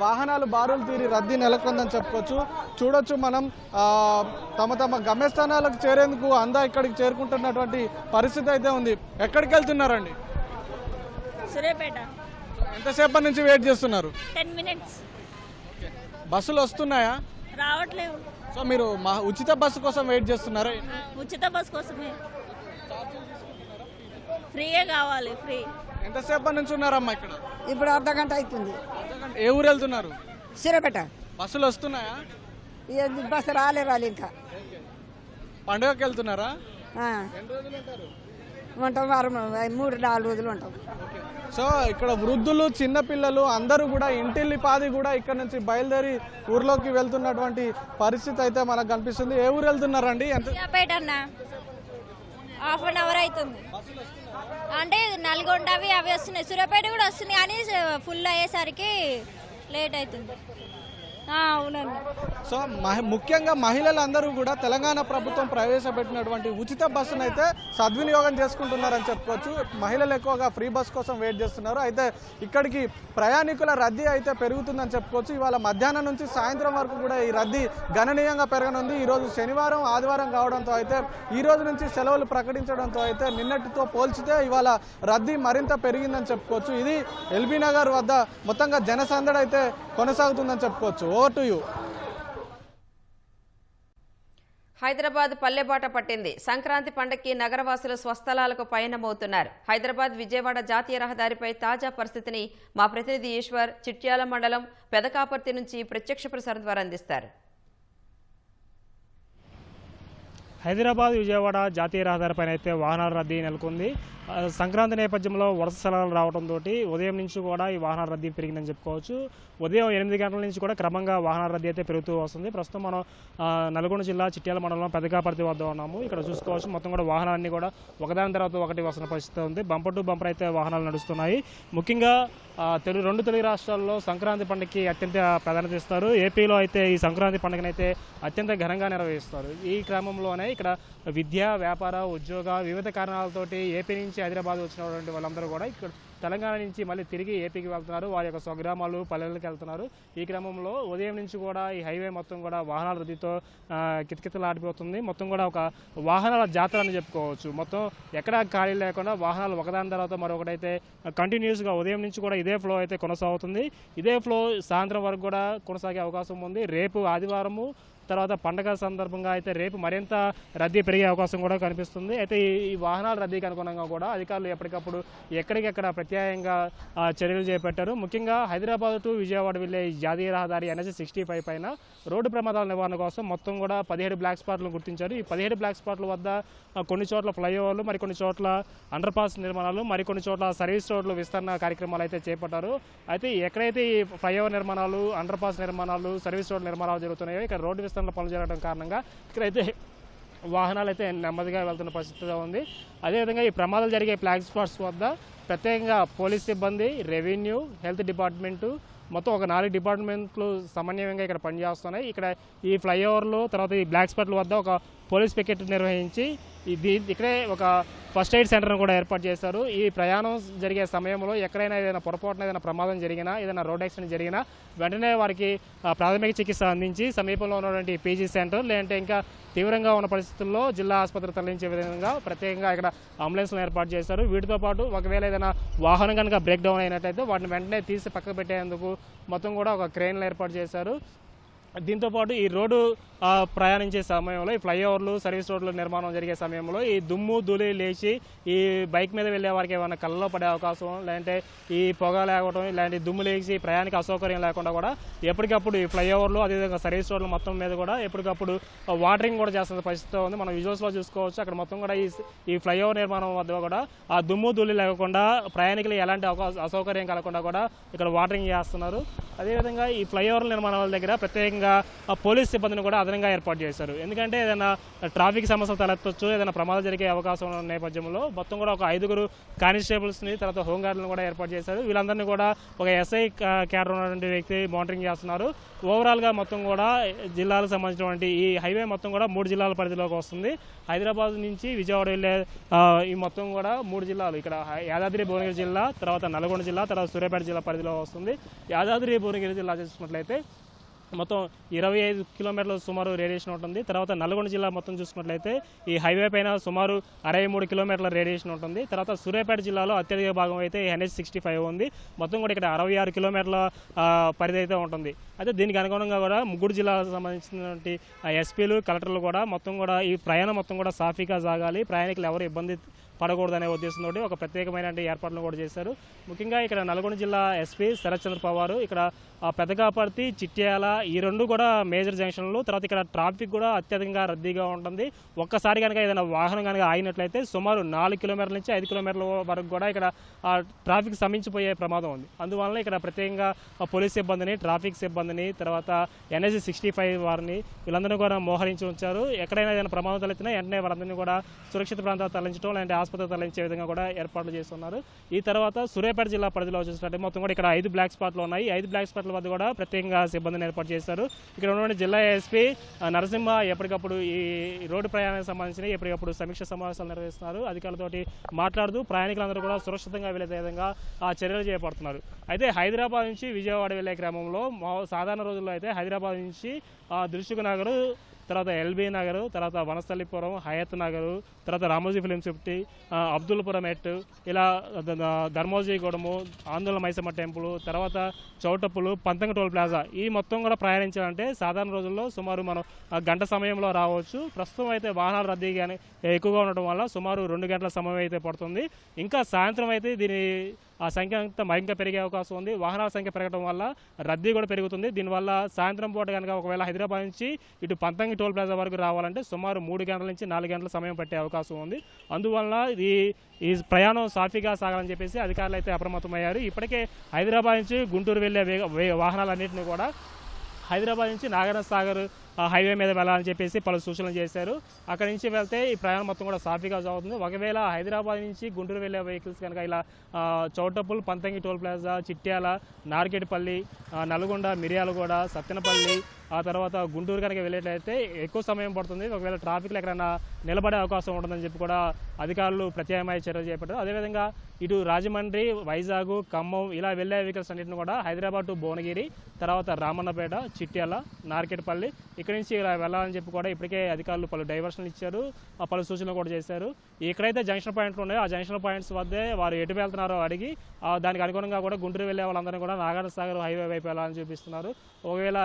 వాహనాలు బారులు తీరి రద్దీ నెలకొందని చెప్పుకోవచ్చు. చూడొచ్చు మనం తమ తమ గమ్యస్థానాలకు చేరేందుకు అందా ఇక్కడికి చేరుకుంటున్నటువంటి పరిస్థితి అయితే ఉంది. ఎక్కడికి వెళ్తున్నారండి? సూర్యాపేట. ఎంతసేపటి నుంచి వెయిట్ చేస్తున్నారు? 10 minutes. బస్సులు వస్తున్నాయా? రావట్లేవు. సో మీరు ఉచిత బస్సు కోసం వెయిట్ చేస్తున్నారా? ఉచిత బస్ కోసమే. ఫ్రీయే కావాలి, ఫ్రీ. ఎంతసేపటి నుంచి ఉన్నారమ్మా ఇక్కడ? ఇప్పుడు అర్ధగంట అవుతుంది. ఏ ఊరు వెళ్తున్నారు? సూర్యాపేట. బస్సులు వస్తున్నాయా? బస్సు రాలే ఇంకా. పండుగకి వెళ్తున్నారా? ఎన్ని రోజులు ఉంటారు? ఉంటాం, వారం 3-4 రోజులు ఉంటాం. సో ఇక్కడ వృద్ధులు, చిన్నపిల్లలు అందరూ కూడా ఇంటిల్లిపాది కూడా ఇక్కడ నుంచి బయలుదేరి ఊర్లోకి వెళ్తున్నటువంటి పరిస్థితి అయితే మనకు కనిపిస్తుంది. ఏ ఊరు వెళ్తున్నారండి? సూర్యాపేట అన్న. 1/2 hour అవుతుంది. అంటే నల్గొండ అవి వస్తున్నాయి, సూర్యాపేట కూడా వస్తున్నాయి, కానీ ఫుల్ అయ్యేసరికి లేట్ అవుతుంది. అవునండి. సో ముఖ్యంగా మహిళలందరూ కూడా తెలంగాణ ప్రభుత్వం ప్రవేశపెట్టినటువంటి ఉచిత బస్సును అయితే సద్వినియోగం చేసుకుంటున్నారని చెప్పుకోవచ్చు. మహిళలు ఎక్కువగా ఫ్రీ బస్ కోసం వెయిట్ చేస్తున్నారు. అయితే ఇక్కడికి ప్రయాణికుల రద్దీ అయితే పెరుగుతుందని చెప్పుకోవచ్చు. ఇవాళ మధ్యాహ్నం నుంచి సాయంత్రం వరకు కూడా ఈ రద్దీ గణనీయంగా పెరగనుంది. ఈరోజు శనివారం, ఆదివారం కావడంతో అయితే ఈ రోజు నుంచి సెలవులు ప్రకటించడంతో అయితే నిన్నటితో పోల్చితే ఇవాళ రద్దీ మరింత పెరిగిందని చెప్పుకోవచ్చు. ఇది ఎల్బీ నగర్ వద్ద మొత్తంగా జనసందడి అయితే కొనసాగుతుందని చెప్పుకోవచ్చు. Over to you. హైదరాబాద్ పల్లెబాట పట్టింది. సంక్రాంతి పండగకి నగరవాసులు స్వస్థలాలకు పయనమవుతున్నారు. హైదరాబాద్ విజయవాడ జాతీయ రహదారిపై తాజా పరిస్థితిని మా ప్రతినిధి ఈశ్వర్ చిట్యాల మండలం పెదకాపర్తి నుంచి ప్రత్యక్ష ప్రసారం ద్వారా అందిస్తారు. హైదరాబాద్ విజయవాడ జాతీయ రహదారిపైన అయితే వాహనాల రద్దీ నెలకొంది. సంక్రాంతి నేపథ్యంలో వరుస సెలవులు రావడంతో ఉదయం నుంచి కూడా ఈ వాహనాల రద్దీ పెరిగిందని చెప్పుకోవచ్చు. ఉదయం 8 గంటల నుంచి కూడా క్రమంగా వాహనాల రద్దీ అయితే పెరుగుతూ వస్తుంది. ప్రస్తుతం మనం నల్గొండ జిల్లా చిట్యాల మండలం పెదకాపర్తి వద్ద ఉన్నాము. ఇక్కడ చూసుకోవచ్చు మొత్తం కూడా వాహనాలన్నీ కూడా ఒకదాని తర్వాత ఒకటి వస్తున్న పరిస్థితి ఉంది. బంపర్ టు బంపర్ అయితే వాహనాలు నడుస్తున్నాయి. ముఖ్యంగా రెండు తెలుగు రాష్ట్రాల్లో సంక్రాంతి పండుగకి అత్యంత ప్రాధాన్యత ఇస్తారు. ఏపీలో అయితే ఈ సంక్రాంతి పండుగనైతే అత్యంత ఘనంగా నిర్వహిస్తారు. ఈ క్రమంలోనే ఇక్కడ విద్య, వ్యాపార, ఉద్యోగ వివిధ కారణాలతోటి ఏపీ నుంచి హైదరాబాద్ వచ్చినటువంటి వాళ్ళందరూ కూడా ఇక్కడ తెలంగాణ నుంచి మళ్ళీ తిరిగి ఏపీకి వెళ్తున్నారు. వారి యొక్క స్వగ్రామాలు, పల్లెలకు వెళ్తున్నారు. ఈ క్రమంలో ఉదయం నుంచి కూడా ఈ హైవే మొత్తం కూడా వాహనాల రద్దీతో కితకితలాడిపోతుంది. మొత్తం కూడా ఒక వాహనాల జాతర అని చెప్పుకోవచ్చు. మొత్తం ఎక్కడా ఖాళీ లేకుండా వాహనాలు ఒకదాని తర్వాత మరొకటైతే కంటిన్యూస్గా ఉదయం నుంచి కూడా ఇదే ఫ్లో అయితే కొనసాగుతుంది. ఇదే ఫ్లో సాయంత్రం వరకు కూడా కొనసాగే అవకాశం ఉంది. రేపు ఆదివారము తర్వాత పండగ సందర్భంగా అయితే రేపు మరింత రద్దీ పెరిగే అవకాశం కూడా కనిపిస్తుంది. అయితే ఈ వాహనాల రద్దీకి అనుగుణంగా కూడా అధికారులు ఎప్పటికప్పుడు ఎక్కడికెక్కడ ప్రత్యేకంగా చర్యలు చేపట్టారు. ముఖ్యంగా హైదరాబాద్ టు విజయవాడ వెళ్ళే జాతీయ రహదారి NH-65 పైన రోడ్డు ప్రమాదాల నివారణ కోసం మొత్తం కూడా 17 బ్లాక్ స్పాట్లను గుర్తించారు. ఈ 17 బ్లాక్ స్పాట్ల వద్ద కొన్ని చోట్ల ఫ్లైఓవర్లు, మరికొన్ని చోట్ల అండర్ పాస్ నిర్మాణాలు, మరికొన్ని చోట్ల సర్వీస్ రోడ్లు విస్తరణ కార్యక్రమాలు అయితే చేపట్టారు. అయితే ఎక్కడైతే ఈ ఫ్లైఓవర్ నిర్మాణాలు, అండర్ పాస్ నిర్మాణాలు, సర్వీస్ రోడ్ నిర్మాణాలు జరుగుతున్నాయో ఇక్కడ రోడ్డు విస్తరణ పనులు జరగడం కారణంగా ఇక్కడైతే వాహనాలు అయితే నెమ్మదిగా వెళ్తున్న పరిస్థితిగా ఉంది. అదేవిధంగా ఈ ప్రమాదాలు జరిగే ఫ్లాగ్ స్పాట్స్ వద్ద ప్రత్యేకంగా పోలీస్ సిబ్బంది, రెవెన్యూ, హెల్త్ డిపార్ట్మెంటు మొత్తం ఒక 4 డిపార్ట్మెంట్లు సమన్వయంగా ఇక్కడ పనిచేస్తున్నాయి. ఇక్కడ ఈ ఫ్లైఓవర్లు తర్వాత ఈ బ్లాక్ స్పాట్ల వద్ద ఒక పోలీస్ పికెట్ నిర్వహించి ఇక్కడే ఒక ఫస్ట్ ఎయిడ్ సెంటర్ను కూడా ఏర్పాటు చేశారు. ఈ ప్రయాణం జరిగే సమయంలో ఎక్కడైనా ఏదైనా పొరపాటున ఏదైనా ప్రమాదం జరిగినా, ఏదైనా రోడ్ యాక్సిడెంట్ జరిగినా వెంటనే వారికి ప్రాథమిక చికిత్స అందించి సమీపంలో ఉన్నటువంటి పీజీ సెంటర్ లేదంటే ఇంకా తీవ్రంగా ఉన్న పరిస్థితుల్లో జిల్లా ఆసుపత్రికి తరలించే విధంగా ప్రత్యేకంగా ఇక్కడ అంబులెన్స్లను ఏర్పాటు చేశారు. వీటితో పాటు ఒకవేళ ఏదైనా వాహనం కనుక బ్రేక్ డౌన్ అయినట్లయితే వాటిని వెంటనే తీసి పక్కకు పెట్టేందుకు మొత్తం కూడా ఒక క్రేన్లు ఏర్పాటు చేశారు. దీంతోపాటు ఈ రోడ్డు ప్రయాణించే సమయంలో ఈ ఫ్లైఓవర్లు సర్వీస్ రోడ్ల నిర్మాణం జరిగే సమయంలో ఈ దుమ్ము ధూళి లేచి ఈ బైక్ మీద వెళ్ళే వారికి ఏమైనా కళ్ళలో పడే అవకాశం, లేదంటే ఈ పొగ లేకపోవడం, ఇలాంటి దుమ్ము లేచి ప్రయాణిక అసౌకర్యం లేకుండా కూడా ఎప్పటికప్పుడు ఈ ఫ్లైఓవర్లు అదేవిధంగా సర్వీస్ రోడ్ల మొత్తం మీద కూడా ఎప్పటికప్పుడు వాటరింగ్ కూడా చేస్తున్న పరిస్థితి ఉంది. మనం విజువల్స్లో చూసుకోవచ్చు. అక్కడ మొత్తం కూడా ఈ ఫ్లైఓవర్ నిర్మాణం వద్ద కూడా ఆ దుమ్ము ధూళి లేకుండా ప్రయాణికులు ఎలాంటి అసౌకర్యం కలగకుండా కూడా ఇక్కడ వాటరింగ్ చేస్తున్నారు. అదేవిధంగా ఈ ఫ్లైఓవర్ల నిర్మాణాల దగ్గర ప్రత్యేకంగా పోలీస్ సిబ్బందిని కూడా అదనంగా ఏర్పాటు చేశారు. ఎందుకంటే ఏదైనా ట్రాఫిక్ సమస్యలు తలెత్తొచ్చు, ఏదైనా ప్రమాదం జరిగే అవకాశం ఉన్న నేపథ్యంలో మొత్తం కూడా ఒక 5 కానిస్టేబుల్స్ని తర్వాత హోంగార్డులను కూడా ఏర్పాటు చేశారు. వీళ్ళందరినీ కూడా ఒక ఎస్ఐ క్యాడర్ ఉన్నటువంటి వ్యక్తి మానిటరింగ్ చేస్తున్నారు. ఓవరాల్గా మొత్తం కూడా జిల్లాలకు సంబంధించినటువంటి ఈ హైవే మొత్తం కూడా 3 జిల్లాల పరిధిలోకి వస్తుంది. హైదరాబాద్ నుంచి విజయవాడ వెళ్ళే ఈ మొత్తం కూడా 3 జిల్లాలు, ఇక్కడ యాదాద్రి భువనగిరి జిల్లా, తర్వాత నల్గొండ జిల్లా, తర్వాత సూర్యాపేట జిల్లా పరిధిలో వస్తుంది. యాదాద్రి భువనగిరి జిల్లా చూసుకున్నట్లయితే మొత్తం 25 కిలోమీటర్ల సుమారు రేడియేషన్ ఉంటుంది. తర్వాత నల్గొండ జిల్లా మొత్తం చూసుకున్నట్లయితే ఈ హైవే పైన సుమారు 63 కిలోమీటర్ల రేడియేషన్ ఉంటుంది. తర్వాత సూర్యాపేట జిల్లాలో అత్యధిక భాగం అయితే NH65 ఉంది. మొత్తం కూడా ఇక్కడ 66 కిలోమీటర్ల పరిధి అయితే ఉంటుంది. అయితే దీనికి అనుగుణంగా కూడా 3 జిల్లాలకు సంబంధించినటువంటి ఎస్పీలు కలెక్టర్లు కూడా మొత్తం కూడా ఈ ప్రయాణం మొత్తం కూడా సాఫీగా సాగాలి, ప్రయాణికులు ఎవరు ఇబ్బంది పడకూడదనే ఉద్దేశంతో ఒక ప్రత్యేకమైన ఏర్పాట్లు కూడా చేశారు. ముఖ్యంగా ఇక్కడ నల్గొండ జిల్లా ఎస్పీ శరత్ చంద్ర పవార్ ఇక్కడ పెదకాపర్తి, చిట్యాల ఈ 2 కూడా మేజర్ జంక్షన్లు. తర్వాత ఇక్కడ ట్రాఫిక్ కూడా అత్యధికంగా రద్దీగా ఉంటుంది. ఒక్కసారి కనుక ఏదైనా వాహనం కనుక ఆగినట్లయితే సుమారు 4 కిలోమీటర్ల నుంచి 5 కిలోమీటర్ల వరకు కూడా ఇక్కడ ట్రాఫిక్ స్తంభించిపోయే ప్రమాదం ఉంది. అందువల్ల ఇక్కడ ప్రత్యేకంగా పోలీస్ సిబ్బందిని, ట్రాఫిక్ సిబ్బందిని, తర్వాత NH65 వారిని వీళ్ళందరినీ కూడా మోహరించి ఉంచారు. ఎక్కడైనా ఏదైనా ప్రమాదం తలెత్తినా వెంటనే వాళ్ళందరినీ కూడా సురక్షిత ప్రాంతాలు తరలించడం, లేదంటే ఆసుపత్రి తరలించే విధంగా కూడా ఏర్పాట్లు చేస్తున్నారు. ఈ తర్వాత సూర్యాపేట జిల్లా పరిధిలో చూసినట్టు మొత్తం కూడా ఇక్కడ 5 బ్లాక్ స్పాట్లు ఉన్నాయి. 5 బ్లాక్ స్పాట్ల వద్ద కూడా ప్రత్యేకంగా సిబ్బందిని ఏర్పాటు చేశారు. ఇక్కడ ఉన్నటువంటి జిల్లా ఎస్పీ నరసింహ ఎప్పటికప్పుడు ఈ రోడ్డు ప్రయాణానికి సంబంధించి ఎప్పటికప్పుడు సమీక్ష సమావేశాలు నిర్వహిస్తున్నారు. అధికారులతోటి మాట్లాడుతూ ప్రయాణికులందరూ కూడా సురక్షితంగా వెళ్లే విధంగా చర్యలు చేపడుతున్నారు. అయితే హైదరాబాద్ నుంచి విజయవాడ వెళ్లే క్రమంలో సాధారణ రోజుల్లో అయితే హైదరాబాద్ నుంచి దిల్సుఖ్ నగర్, తర్వాత ఎల్బీ నగర్, తర్వాత వనస్థలిపురం, హయత్ నగర్, తర్వాత రామోజీ ఫిలిం సిటీ, అబ్దుల్పురం ఎట్, ఇలా ధర్మోజీగూడము, ఆందోళన మైసమ్మ టెంపుల్, తర్వాత చౌటప్పులు, పంతంగ టోల్ ప్లాజా ఈ మొత్తం కూడా ప్రయాణించాలంటే సాధారణ రోజుల్లో సుమారు మనం గంట సమయంలో రావచ్చు. ప్రస్తుతం అయితే వాహనాల రద్దీ కానీ ఎక్కువగా ఉండటం వల్ల సుమారు 2 గంటల సమయం అయితే పడుతుంది. ఇంకా సాయంత్రం అయితే దీని ఆ సంఖ్య అంతా మరింత పెరిగే అవకాశం ఉంది. వాహనాల సంఖ్య పెరగడం వల్ల రద్దీ కూడా పెరుగుతుంది. దీనివల్ల సాయంత్రం పూట కనుక ఒకవేళ హైదరాబాద్ నుంచి ఇటు పంతంగి టోల్ ప్లాజా వరకు రావాలంటే సుమారు 3 గంటల నుంచి 4 గంటల సమయం పట్టే అవకాశం ఉంది. అందువల్ల ఈ ప్రయాణం సాఫీగా సాగాలని చెప్పేసి అధికారులు అయితే అప్రమత్తమయ్యారు. ఇప్పటికే హైదరాబాద్ నుంచి గుంటూరు వెళ్ళే వాహనాలన్నింటినీ కూడా హైదరాబాద్ నుంచి నాగార్జున సాగర్ హైవే మీద వెళ్ళాలని చెప్పేసి పలు సూచనలు చేశారు. అక్కడి నుంచి వెళ్తే ఈ ప్రయాణం మొత్తం కూడా సాఫీగా సాగుతుంది. ఒకవేళ హైదరాబాద్ నుంచి గుంటూరు వెళ్ళే వెహికల్స్ కనుక ఇలా చౌటప్పుల్, పంతంగి టోల్ ప్లాజా, చిట్యాల, నార్కెట్పల్లి, నల్గొండ, మిర్యాలగూడ, సత్తెనపల్లి, ఆ తర్వాత గుంటూరు కనుక వెళ్ళేట్లయితే ఎక్కువ సమయం పడుతుంది. ఒకవేళ ట్రాఫిక్లో ఎక్కడైనా నిలబడే అవకాశం ఉంటుందని చెప్పి కూడా అధికారులు ప్రత్యామ్నాయ చర్యలు చేపట్టారు. అదేవిధంగా ఇటు రాజమండ్రి, వైజాగ్, ఖమ్మం ఇలా వెళ్ళే వెహికల్స్ అన్నింటిని కూడా హైదరాబాద్ టు భువనగిరి, తర్వాత రామన్నపేట, చిట్యాల, నార్కెట్పల్లి ఇక్కడి నుంచి ఇలా వెళ్ళాలని చెప్పి కూడా ఇప్పటికే అధికారులు పలు డైవర్షన్లు ఇచ్చారు, పలు సూచనలు కూడా చేశారు. ఎక్కడైతే జంక్షన్ పాయింట్లు ఉన్నాయో ఆ జంక్షన్ పాయింట్స్ వద్దే వారు ఎటు వెళ్తున్నారో అడిగి దానికి అనుగుణంగా కూడా గుంటూరు వెళ్ళే వాళ్ళందరినీ కూడా నాగార్జున సాగర్ హైవే వైపు వెళ్ళాలని చూపిస్తున్నారు. ఒకవేళ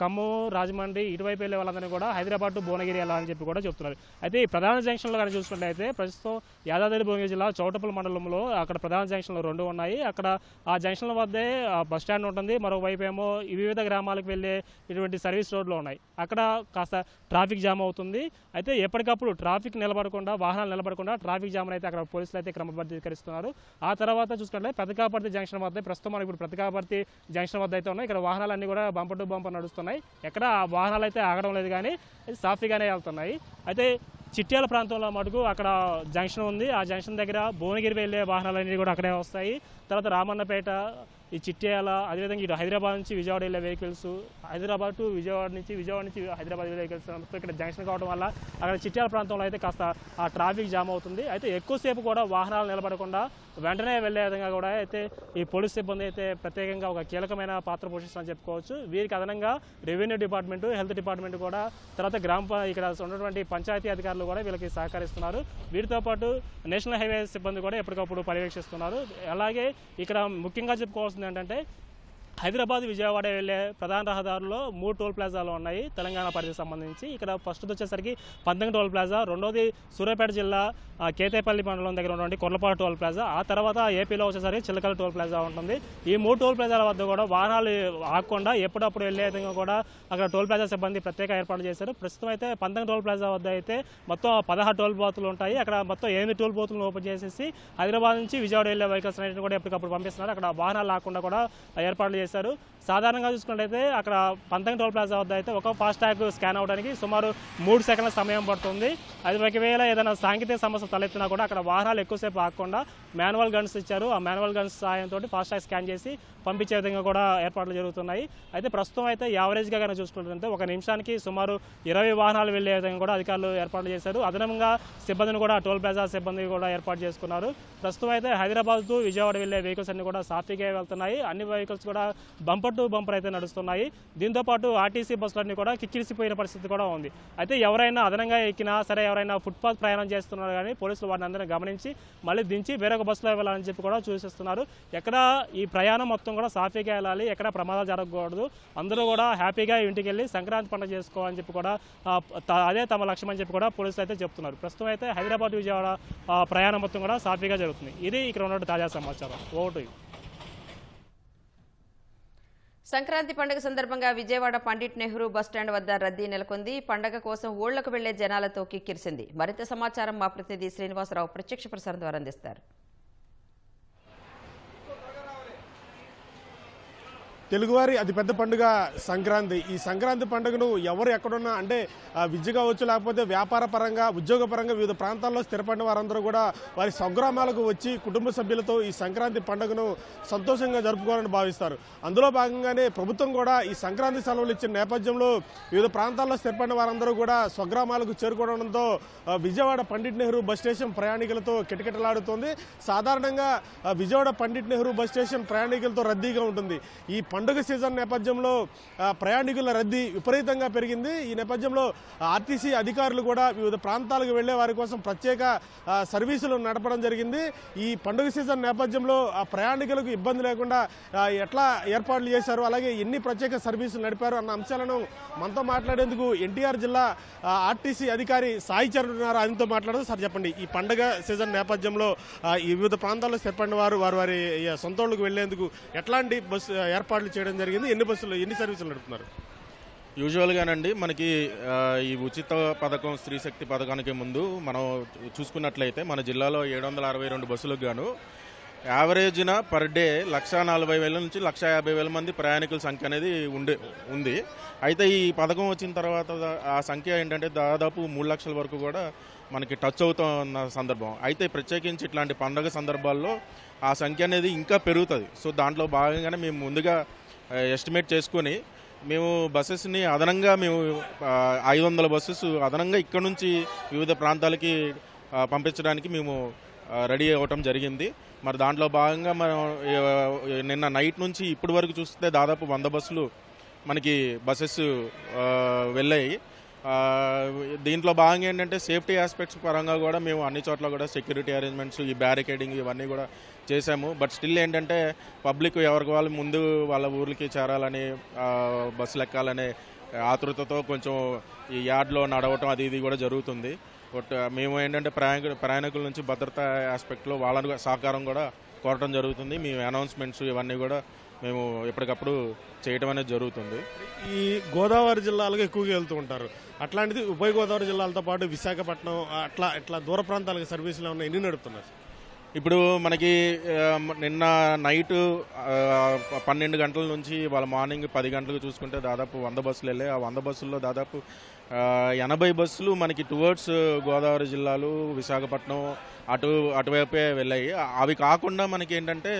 ఖమ్మం, రాజమండ్రి ఇటువైపు వెళ్ళే వాళ్ళందరినీ కూడా హైదరాబాద్ టు భువనగిరి వెళ్ళాలని చెప్పి కూడా చెప్తున్నారు. అయితే ఈ ప్రధాన జంక్షన్లో కానీ చూసుకున్నట్లయితే ప్రస్తుతం యాదాద్రి భువనగిరి జిల్లా చౌటప్పల్ మండలంలో అక్కడ ప్రధాన జంక్షన్లు 2 ఉన్నాయి. అక్కడ ఆ జంక్షన్ల వద్దే బస్ స్టాండ్ ఉంటుంది. మరోవైపు ఏమో వివిధ గ్రామాలకు వెళ్ళే ఇటువంటి సర్వీస్ రోడ్లు ఉన్నాయి. అక్కడ కాస్త ట్రాఫిక్ జామ్ అవుతుంది. అయితే ఎప్పటికప్పుడు ట్రాఫిక్ నిలబడకుండా, వాహనాలు నిలబడకుండా ట్రాఫిక్ జామ్ అయితే అక్కడ పోలీసులు అయితే క్రమబద్ధీకరిస్తున్నారు. ఆ తర్వాత చూసుకుంటే పెదకాపర్తి జంక్షన్ వద్ద ప్రస్తుతం మనకి ఇప్పుడు పెదకాపర్తి జంక్షన్ వద్ద అయితే ఉన్నాయి. ఇక్కడ వాహనాలన్నీ కూడా బంపర్ టు బంపర్ నడుస్తున్నాయి. ఎక్కడ ఆ వాహనాలు అయితే ఆగడం లేదు, కానీ సాఫీగానే వెళ్తున్నాయి. అయితే చిట్యాల ప్రాంతంలో మటుకు అక్కడ జంక్షన్ ఉంది. ఆ జంక్షన్ దగ్గర భువనగిరి వెళ్ళే వాహనాలన్నీ కూడా అక్కడే వస్తాయి. తర్వాత రామన్నపేట, ఈ చిట్యాల, అదేవిధంగా ఇటు హైదరాబాద్ నుంచి విజయవాడ వెళ్ళే వెహికల్స్, హైదరాబాద్ టు విజయవాడ నుంచి హైదరాబాద్ వెళ్ళే వెహికల్స్ ఇక్కడ జంక్షన్ కావడం వల్ల అక్కడ చిట్యాల ప్రాంతంలో అయితే కాస్త ఆ ట్రాఫిక్ జామ్ అవుతుంది. అయితే ఎక్కువసేపు కూడా వాహనాలు నిలబడకుండా వెంటనే వెళ్ళే విధంగా కూడా అయితే ఈ పోలీస్ సిబ్బంది అయితే ప్రత్యేకంగా ఒక కీలకమైన పాత్ర పోషిస్తుందని చెప్పుకోవచ్చు. వీరికి అదనంగా రెవెన్యూ డిపార్ట్మెంటు, హెల్త్ డిపార్ట్మెంట్ కూడా, తర్వాత ఇక్కడ ఉన్నటువంటి పంచాయతీ అధికారులు కూడా వీళ్ళకి సహకరిస్తున్నారు. వీటితో పాటు నేషనల్ హైవే సిబ్బంది కూడా ఎప్పటికప్పుడు పర్యవేక్షిస్తున్నారు. అలాగే ఇక్కడ ముఖ్యంగా చెప్పుకోవాల్సింది ఏంటంటే హైదరాబాద్ విజయవాడ వెళ్ళే ప్రధాన రహదారుల్లో 3 టోల్ ప్లాజాలు ఉన్నాయి తెలంగాణ పరిధికి సంబంధించి. ఇక్కడ ఫస్ట్ వచ్చేసరికి పంతంగి టోల్ ప్లాజా, రెండోది సూర్యాపేట జిల్లా కేతేపల్లి మండలం దగ్గర ఉన్నటువంటి కొర్లపాడు టోల్ ప్లాజా, ఆ తర్వాత ఏపీలో వచ్చేసరికి చిలకల టోల్ ప్లాజా ఉంటుంది. ఈ 3 టోల్ ప్లాజాల వద్ద కూడా వాహనాలు ఆగకుండా ఎప్పుడప్పుడు వెళ్ళే విధంగా కూడా అక్కడ టోల్ ప్లాజా సిబ్బంది ప్రత్యేక ఏర్పాటు చేశారు. ప్రస్తుతం అయితే పంతంగి టోల్ ప్లాజా వద్ద అయితే మొత్తం 16 టోల్ బూతులు ఉంటాయి. అక్కడ మొత్తం 8 టోల్ బూతులను ఓపెన్ చేసేసి హైదరాబాద్ నుంచి విజయవాడ వెళ్ళే వెహికల్స్ అన్నింటిని కూడా ఎప్పటికప్పుడు పంపిస్తున్నారు. అక్కడ వాహనాలు ఆగకుండా కూడా ఏర్పాట్లు చేశారు. సాధారణంగా చూసుకున్నట్లయితే అక్కడ పంతంగి టోల్ ప్లాజా వద్ద అయితే ఒక ఫాస్టాగ్ స్కాన్ అవడానికి సుమారు 3 సెకండ్ల సమయం పడుతుంది. అది ఒకవేళ ఏదైనా సాంకేతిక సమస్య తలెత్తినా కూడా అక్కడ వాహనాలు ఎక్కువసేపు ఆగకుండా మాన్యువల్ గన్స్ ఇచ్చారు. ఆ మాన్యువల్ గన్స్ సహాయంతో ఫాస్టాగ్ స్కాన్ చేసి పంపించే విధంగా కూడా ఏర్పాట్లు జరుగుతున్నాయి. అయితే ప్రస్తుతం అయితే యావరేజ్గా కనుక చూసుకుంటుంటే 1 నిమిషానికి సుమారు 20 వాహనాలు వెళ్లే విధంగా కూడా అధికారులు ఏర్పాట్లు చేశారు. అదనంగా సిబ్బందిని కూడా టోల్ ప్లాజా సిబ్బంది కూడా ఏర్పాటు చేసుకున్నారు. ప్రస్తుతం అయితే హైదరాబాద్ టు విజయవాడ వెళ్లే వెహికల్స్ అన్ని కూడా సాఫీగా వెళ్తున్నాయి. అన్ని వెహికల్స్ కూడా బంపర్ టు బంపర్ అయితే నడుస్తున్నాయి. దీంతోపాటు ఆర్టీసీ బస్సులన్నీ కూడా కిక్కిరిసిపోయిన పరిస్థితి కూడా ఉంది. అయితే ఎవరైనా అదనంగా ఎక్కినా సరే, ఎవరైనా ఫుట్పాత్ ప్రయాణం చేస్తున్నారు కానీ పోలీసులు వారిని అందరినీ గమనించి మళ్ళీ దించి వేరొక బస్సులో వెళ్ళాలని చెప్పి కూడా సూచిస్తున్నారు. ఎక్కడ ఈ ప్రయాణం మొత్తం కూడా సాఫీగా వెళ్ళాలి, ఎక్కడ ప్రమాదాలు జరగకూడదు, అందరూ కూడా హ్యాపీగా ఇంటికి వెళ్ళి సంక్రాంతి పండుగ చేసుకోవాలని చెప్పి కూడా అదే తమ లక్ష్యం అని చెప్పి కూడా పోలీసులు అయితే చెప్తున్నారు. ప్రస్తుతం అయితే హైదరాబాద్ విజయవాడ ప్రయాణం మొత్తం కూడా సాఫీగా జరుగుతుంది. ఇది ఇక్కడ ఉన్నటువంటి తాజా సమాచారం. ఓటు సంక్రాంతి పండుగ సందర్భంగా విజయవాడ పండిట్ నెహ్రూ బస్టాండ్ వద్ద రద్దీ నెలకొంది. పండగ కోసం ఊళ్లకు వెళ్లే జనాలతో కిక్కిరిసింది. మరింత సమాచారం మా ప్రతినిధి శ్రీనివాసరావు ప్రత్యక్ష ప్రసారం ద్వారా అందిస్తారు. తెలుగువారి అతిపెద్ద పండుగ సంక్రాంతి. ఈ సంక్రాంతి పండుగను ఎవరు ఎక్కడున్నా అంటే విద్య కావచ్చు, లేకపోతే వ్యాపార పరంగా, ఉద్యోగపరంగా వివిధ ప్రాంతాల్లో స్థిరపడిన వారందరూ కూడా వారి స్వగ్రామాలకు వచ్చి కుటుంబ సభ్యులతో ఈ సంక్రాంతి పండుగను సంతోషంగా జరుపుకోవాలని భావిస్తారు. అందులో భాగంగానే ప్రభుత్వం కూడా ఈ సంక్రాంతి సెలవులు ఇచ్చిన నేపథ్యంలో వివిధ ప్రాంతాల్లో స్థిరపడిన వారందరూ కూడా స్వగ్రామాలకు చేరుకోవడంతో విజయవాడ పండిట్ నెహ్రూ బస్ స్టేషన్ ప్రయాణికులతో కిటకిటలాడుతోంది. సాధారణంగా విజయవాడ పండిట్ నెహ్రూ బస్ స్టేషన్ ప్రయాణికులతో రద్దీగా ఉంటుంది. ఈ పండుగ సీజన్ నేపథ్యంలో ప్రయాణికుల రద్దీ విపరీతంగా పెరిగింది. ఈ నేపథ్యంలో ఆర్టీసీ అధికారులు కూడా వివిధ ప్రాంతాలకు వెళ్లే వారి కోసం ప్రత్యేక సర్వీసులు నడపడం జరిగింది. ఈ పండుగ సీజన్ నేపథ్యంలో ప్రయాణికులకు ఇబ్బంది లేకుండా ఎట్లా ఏర్పాట్లు చేశారు, అలాగే ఎన్ని ప్రత్యేక సర్వీసులు నడిపారు అన్న అంశాలను మనతో మాట్లాడేందుకు ఎన్టీఆర్ జిల్లా ఆర్టీసీ అధికారి సాయి చరణ్ ఉన్నారు. ఆయనతో మాట్లాడదు. సార్ చెప్పండి, ఈ పండుగ సీజన్ నేపథ్యంలో ఈ వివిధ ప్రాంతాల్లో స్థిరపడిన వారు వారి సొంత ఊళ్ళకు వెళ్లేందుకు ఎట్లాంటి బస్సు ఏర్పాట్లు చేయడం జరిగింది, ఎన్ని సర్వీసులు నడుపుతున్నారు? యూజువల్గానండి మనకి ఈ ఉచిత పథకం, స్త్రీ శక్తి పథకానికి ముందు మనం చూసుకున్నట్లయితే మన జిల్లాలో 762 బస్సులకు గాను యావరేజ్న పర్ డే 140,000 నుంచి 150,000 మంది ప్రయాణికుల సంఖ్య అనేది ఉంది. అయితే ఈ పథకం వచ్చిన తర్వాత ఆ సంఖ్య ఏంటంటే దాదాపు 3 లక్షల వరకు కూడా మనకి టచ్ అవుతున్న సందర్భం. అయితే ప్రత్యేకించి ఇట్లాంటి పండుగ సందర్భాల్లో ఆ సంఖ్య అనేది ఇంకా పెరుగుతుంది. సో దాంట్లో భాగంగానే మేము ముందుగా ఎస్టిమేట్ చేసుకొని మేము బస్సెస్ని అదనంగా 500 బస్సెస్ అదనంగా ఇక్కడ నుంచి వివిధ ప్రాంతాలకి పంపించడానికి మేము రెడీ అవ్వటం జరిగింది. మరి దాంట్లో భాగంగా మనం నిన్న నైట్ నుంచి ఇప్పటి వరకు చూస్తే దాదాపు 100 బస్సులు మనకి బస్సెస్ వెళ్ళాయి. దీంట్లో భాగంగా ఏంటంటే సేఫ్టీ ఆస్పెక్ట్స్ పరంగా కూడా మేము అన్ని చోట్ల కూడా సెక్యూరిటీ అరేంజ్మెంట్స్, ఈ బ్యారికేడింగ్ ఇవన్నీ కూడా చేశాము. బట్ స్టిల్ ఏంటంటే పబ్లిక్ ఎవరికి వాళ్ళు ముందు వాళ్ళ ఊర్లకి చేరాలని, బస్సులు ఎక్కాలనే ఆతృతతో కొంచెం ఈ యార్డ్లో నడవటం అది ఇది కూడా జరుగుతుంది. బట్ మేము ఏంటంటే ప్రయాణికుల నుంచి భద్రతా ఆస్పెక్ట్లో వాళ్ళని సహకారం కూడా కోరటం జరుగుతుంది. మేము అనౌన్స్మెంట్స్ ఇవన్నీ కూడా మేము ఎప్పటికప్పుడు చేయటం అనేది జరుగుతుంది. ఈ గోదావరి జిల్లాలకు ఎక్కువగా వెళ్తూ ఉంటారు. అట్లాంటిది ఉభయ గోదావరి జిల్లాలతో పాటు విశాఖపట్నం అట్లా దూర ప్రాంతాలకు సర్వీసులు ఏమన్నా ఎన్ని నడుపుతున్నారు? ఇప్పుడు మనకి నిన్న నైట్ 12 గంటల నుంచి వాళ్ళ మార్నింగ్ 10 గంటలకు చూసుకుంటే దాదాపు 100 బస్సులు వెళ్ళాయి. ఆ 100 బస్సుల్లో దాదాపు 80 బస్సులు మనకి టువర్డ్స్ గోదావరి జిల్లాలు, విశాఖపట్నం అటువైపే వెళ్ళాయి. అవి కాకుండా మనకి ఏంటంటే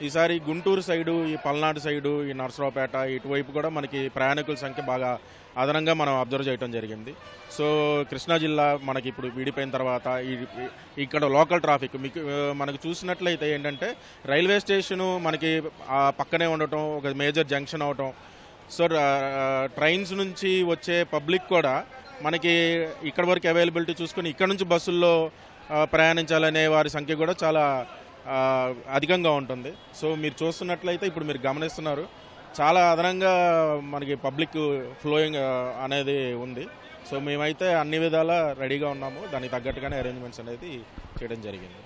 ఈసారి గుంటూరు సైడు, ఈ పల్నాడు సైడు, ఈ నర్సరావుపేట ఇటువైపు కూడా మనకి ప్రయాణికుల సంఖ్య బాగా అదనంగా మనం అబ్జర్వ్ చేయడం జరిగింది. సో కృష్ణా జిల్లా మనకి ఇప్పుడు విడిపోయిన తర్వాత ఇక్కడ లోకల్ ట్రాఫిక్ మనకు చూసినట్లయితే ఏంటంటే రైల్వే స్టేషను మనకి పక్కనే ఉండటం, ఒక మేజర్ జంక్షన్ అవటం. సో ట్రైన్స్ నుంచి వచ్చే పబ్లిక్ కూడా మనకి ఇక్కడ వరకు అవైలబిలిటీ చూసుకొని ఇక్కడ నుంచి బస్సుల్లో ప్రయాణించాలనే వారి సంఖ్య కూడా చాలా అధికంగా ఉంటుంది. సో మీరు చూస్తున్నట్లయితే ఇప్పుడు మీరు గమనిస్తున్నారు చాలా అదనంగా మనకి పబ్లిక్ ఫ్లోయింగ్ అనేది ఉంది. సో మేమైతే అన్ని విధాలా రెడీగా ఉన్నాము. దానికి తగ్గట్టుగానే అరేంజ్మెంట్స్ అనేది చేయడం జరిగింది.